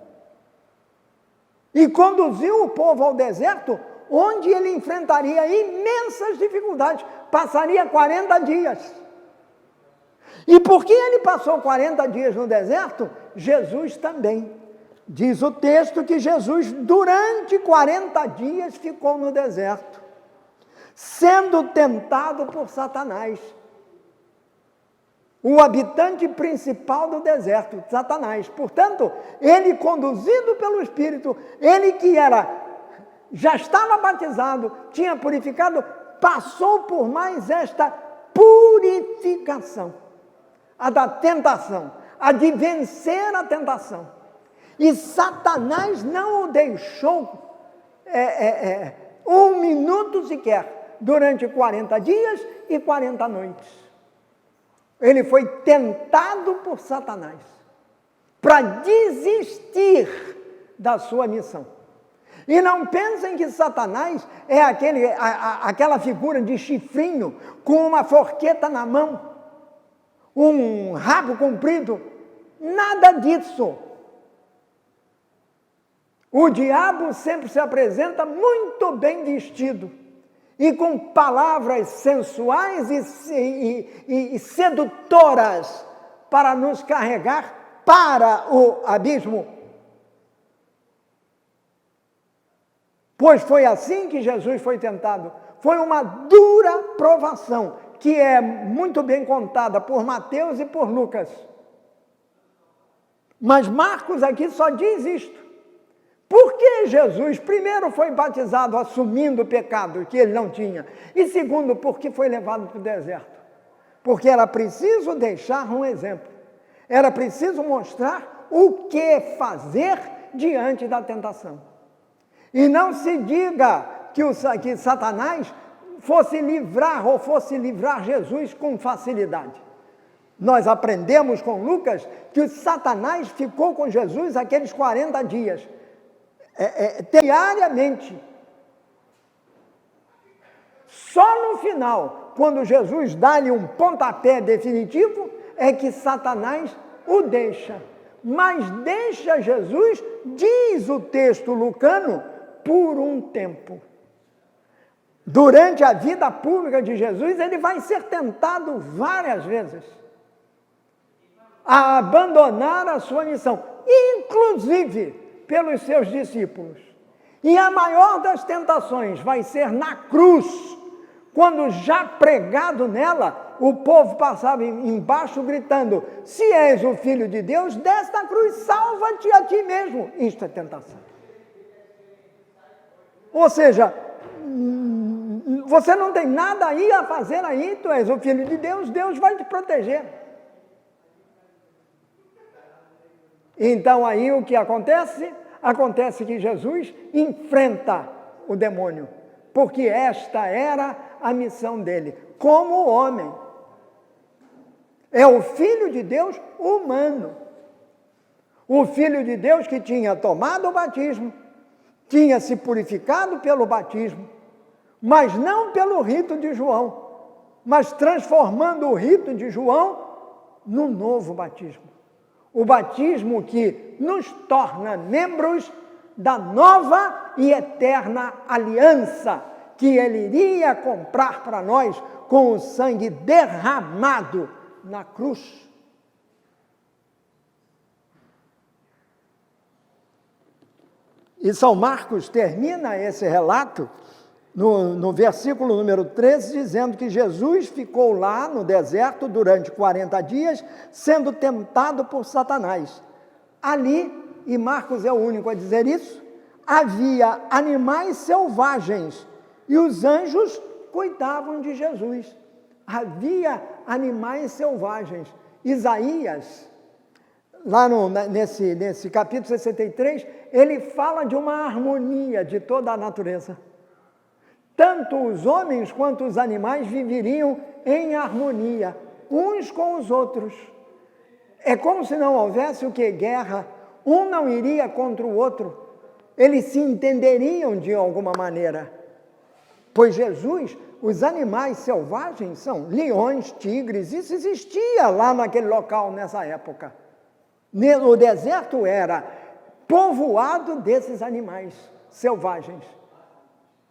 e conduziu o povo ao deserto, onde ele enfrentaria imensas dificuldades, passaria 40 dias. E porque ele passou 40 dias no deserto, Jesus também. Diz o texto que Jesus, durante 40 dias, ficou no deserto, sendo tentado por Satanás. O habitante principal do deserto, Satanás. Portanto, ele conduzido pelo Espírito, ele que já estava batizado, tinha purificado, passou por mais esta purificação, a da tentação, a de vencer a tentação. E Satanás não o deixou um minuto sequer, durante 40 dias e 40 noites. Ele foi tentado por Satanás para desistir da sua missão. E não pensem que Satanás é aquela figura de chifrinho com uma forqueta na mão, um rabo comprido. Nada disso. O diabo sempre se apresenta muito bem vestido e com palavras sensuais e sedutoras para nos carregar para o abismo. Pois foi assim que Jesus foi tentado. Foi uma dura provação, que é muito bem contada por Mateus e por Lucas. Mas Marcos aqui só diz isto. Por que Jesus, primeiro, foi batizado assumindo o pecado que ele não tinha? E segundo, porque foi levado para o deserto? Porque era preciso deixar um exemplo. Era preciso mostrar o que fazer diante da tentação. E não se diga que Satanás fosse livrar Jesus com facilidade. Nós aprendemos com Lucas que Satanás ficou com Jesus aqueles 40 dias. Diariamente. Só no final, quando Jesus dá-lhe um pontapé definitivo, é que Satanás o deixa. Mas deixa Jesus, diz o texto lucano, por um tempo. Durante a vida pública de Jesus, ele vai ser tentado várias vezes. a abandonar a sua missão, inclusive pelos seus discípulos. E a maior das tentações vai ser na cruz, quando já pregado nela, o povo passava embaixo gritando: se és o Filho de Deus, desce da cruz, salva-te a ti mesmo. Isto é tentação. Ou seja, você não tem nada aí a fazer aí, tu és o Filho de Deus, Deus vai te proteger. Então aí o que acontece? Acontece que Jesus enfrenta o demônio, porque esta era a missão dele, como homem. É o Filho de Deus humano. O Filho de Deus que tinha tomado o batismo, tinha se purificado pelo batismo, mas não pelo rito de João, mas transformando o rito de João no novo batismo. O batismo que nos torna membros da nova e eterna aliança que ele iria comprar para nós com o sangue derramado na cruz. E São Marcos termina esse relato no versículo número 13, dizendo que Jesus ficou lá no deserto durante 40 dias, sendo tentado por Satanás. Ali, e Marcos é o único a dizer isso, havia animais selvagens e os anjos cuidavam de Jesus. Havia animais selvagens. Isaías, lá nesse capítulo 63, ele fala de uma harmonia de toda a natureza. Tanto os homens quanto os animais viveriam em harmonia, uns com os outros. É como se não houvesse o que? Guerra. Um não iria contra o outro. Eles se entenderiam de alguma maneira. Pois Jesus, os animais selvagens são leões, tigres, isso existia lá naquele local nessa época. O deserto era povoado desses animais selvagens.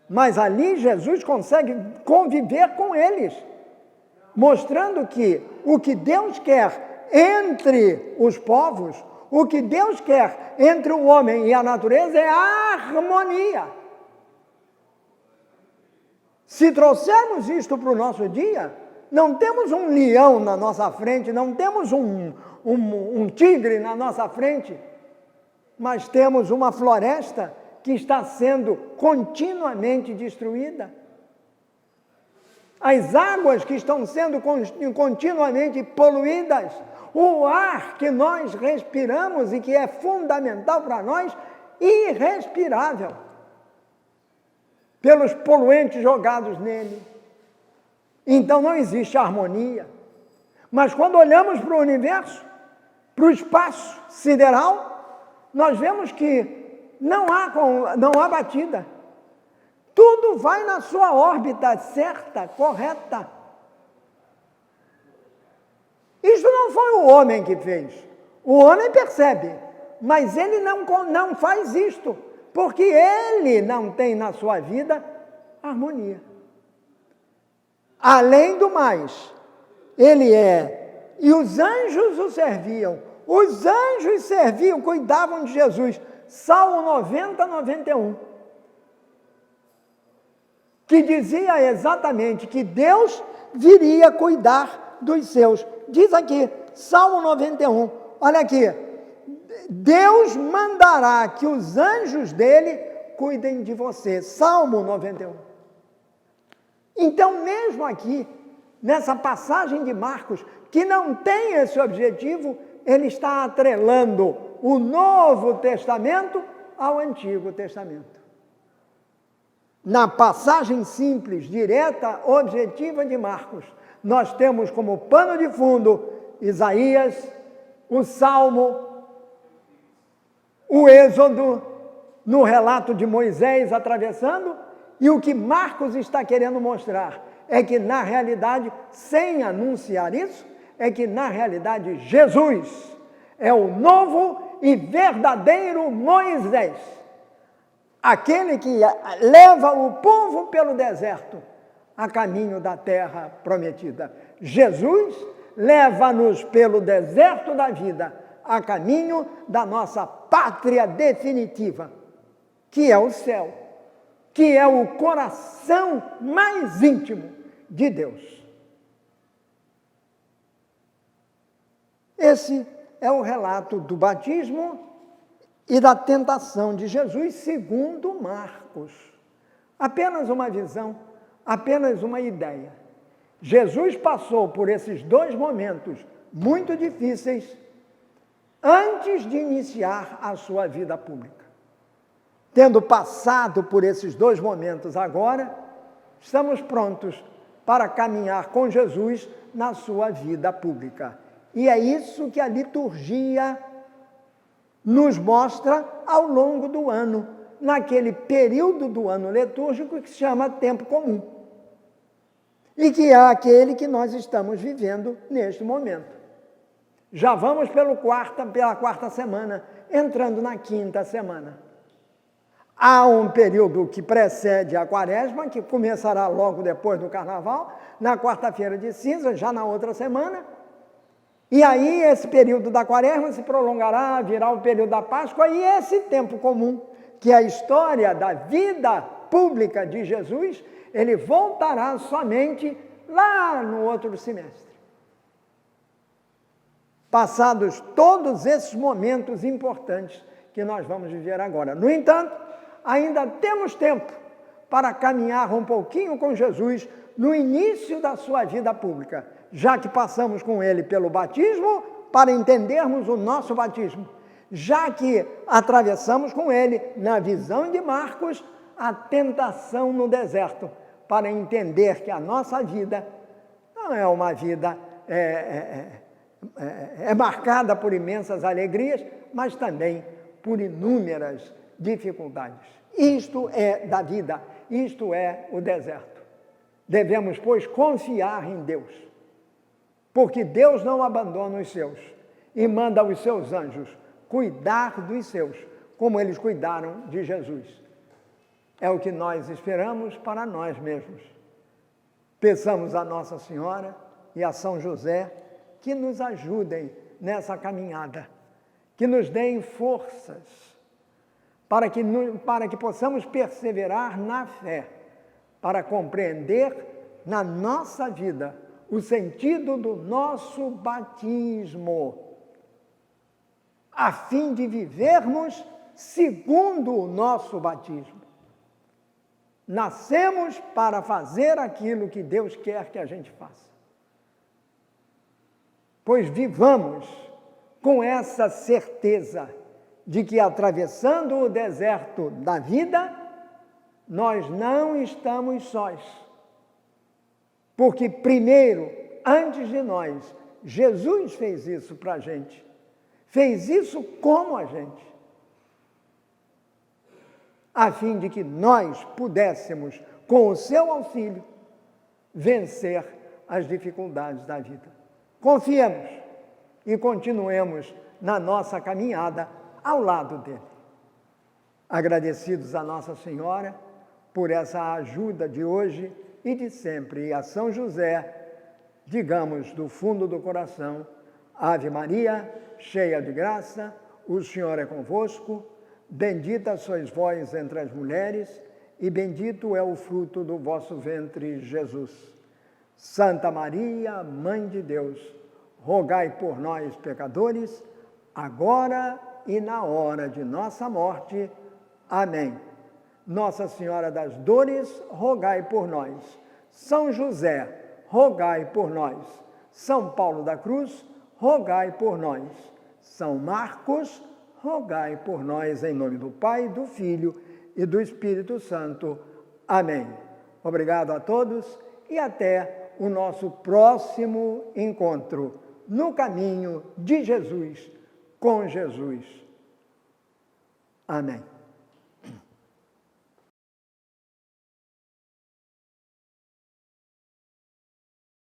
Mas ali Jesus consegue conviver com eles, mostrando que o que Deus quer entre os povos, o que Deus quer entre o homem e a natureza é a harmonia. Se trouxermos isto para o nosso dia, não temos um leão na nossa frente, não temos um tigre na nossa frente, mas temos uma floresta que está sendo continuamente destruída. As águas que estão sendo continuamente poluídas, o ar que nós respiramos e que é fundamental para nós, irrespirável, pelos poluentes jogados nele. Então não existe harmonia. Mas quando olhamos para o universo, para o espaço sideral, nós vemos que não há batida. Tudo vai na sua órbita certa, correta. Isso não foi o homem que fez. O homem percebe, mas ele não faz isto, porque ele não tem na sua vida harmonia. Além do mais, ele é, e os anjos o serviam. Os anjos serviam, cuidavam de Jesus. Salmo 90, 91, que dizia exatamente que Deus viria cuidar dos seus. Diz aqui, Salmo 91, olha aqui, Deus mandará que os anjos dele cuidem de você. Salmo 91. Então, mesmo aqui, nessa passagem de Marcos, que não tem esse objetivo, ele está atrelando o Novo Testamento ao Antigo Testamento. Na passagem simples, direta, objetiva de Marcos, nós temos como pano de fundo Isaías, o Salmo, o Êxodo, no relato de Moisés atravessando, e o que Marcos está querendo mostrar é que, na realidade, sem anunciar isso, é que, na realidade, Jesus é o novo e verdadeiro Moisés, aquele que leva o povo pelo deserto a caminho da terra prometida. Jesus leva-nos pelo deserto da vida a caminho da nossa pátria definitiva, que é o céu, que é o coração mais íntimo de Deus. Esse é o relato do batismo e da tentação de Jesus segundo Marcos. Apenas uma visão, apenas uma ideia. Jesus passou por esses dois momentos muito difíceis antes de iniciar a sua vida pública. Tendo passado por esses dois momentos agora, estamos prontos para caminhar com Jesus na sua vida pública. E é isso que a liturgia nos mostra ao longo do ano, naquele período do ano litúrgico que se chama tempo comum. E que é aquele que nós estamos vivendo neste momento. Já vamos pela quarta semana, entrando na quinta semana. Há um período que precede a quaresma, que começará logo depois do carnaval, na quarta-feira de cinza, já na outra semana. E aí esse período da quaresma se prolongará, virá o período da Páscoa, e esse tempo comum, que é a história da vida pública de Jesus, ele voltará somente lá no outro semestre. Passados todos esses momentos importantes que nós vamos viver agora. No entanto, ainda temos tempo para caminhar um pouquinho com Jesus no início da sua vida pública, já que passamos com ele pelo batismo para entendermos o nosso batismo, já que atravessamos com ele, na visão de Marcos, a tentação no deserto, para entender que a nossa vida não é uma vida marcada por imensas alegrias, mas também por inúmeras dificuldades. Isto é da vida, isto é o deserto. Devemos, pois, confiar em Deus, porque Deus não abandona os seus e manda os seus anjos cuidar dos seus, como eles cuidaram de Jesus. É o que nós esperamos para nós mesmos. Peçamos a Nossa Senhora e a São José que nos ajudem nessa caminhada, que nos deem forças para que possamos perseverar na fé, para compreender na nossa vida o sentido do nosso batismo, a fim de vivermos segundo o nosso batismo. Nascemos para fazer aquilo que Deus quer que a gente faça. Pois vivamos com essa certeza de que, atravessando o deserto da vida, nós não estamos sós. Porque primeiro, antes de nós, Jesus fez isso para a gente. Fez isso como a gente. A fim de que nós pudéssemos, com o seu auxílio, vencer as dificuldades da vida. Confiemos e continuemos na nossa caminhada ao lado dele. Agradecidos a Nossa Senhora por essa ajuda de hoje e de sempre. E a São José, digamos do fundo do coração: Ave Maria, cheia de graça, o Senhor é convosco. Bendita sois vós entre as mulheres, e bendito é o fruto do vosso ventre, Jesus. Santa Maria, Mãe de Deus, rogai por nós, pecadores, agora e na hora de nossa morte. Amém. Nossa Senhora das Dores, rogai por nós. São José, rogai por nós. São Paulo da Cruz, rogai por nós. São Marcos, rogai por nós, em nome do Pai, do Filho e do Espírito Santo. Amém. Obrigado a todos e até o nosso próximo encontro no caminho de Jesus, com Jesus. Amém.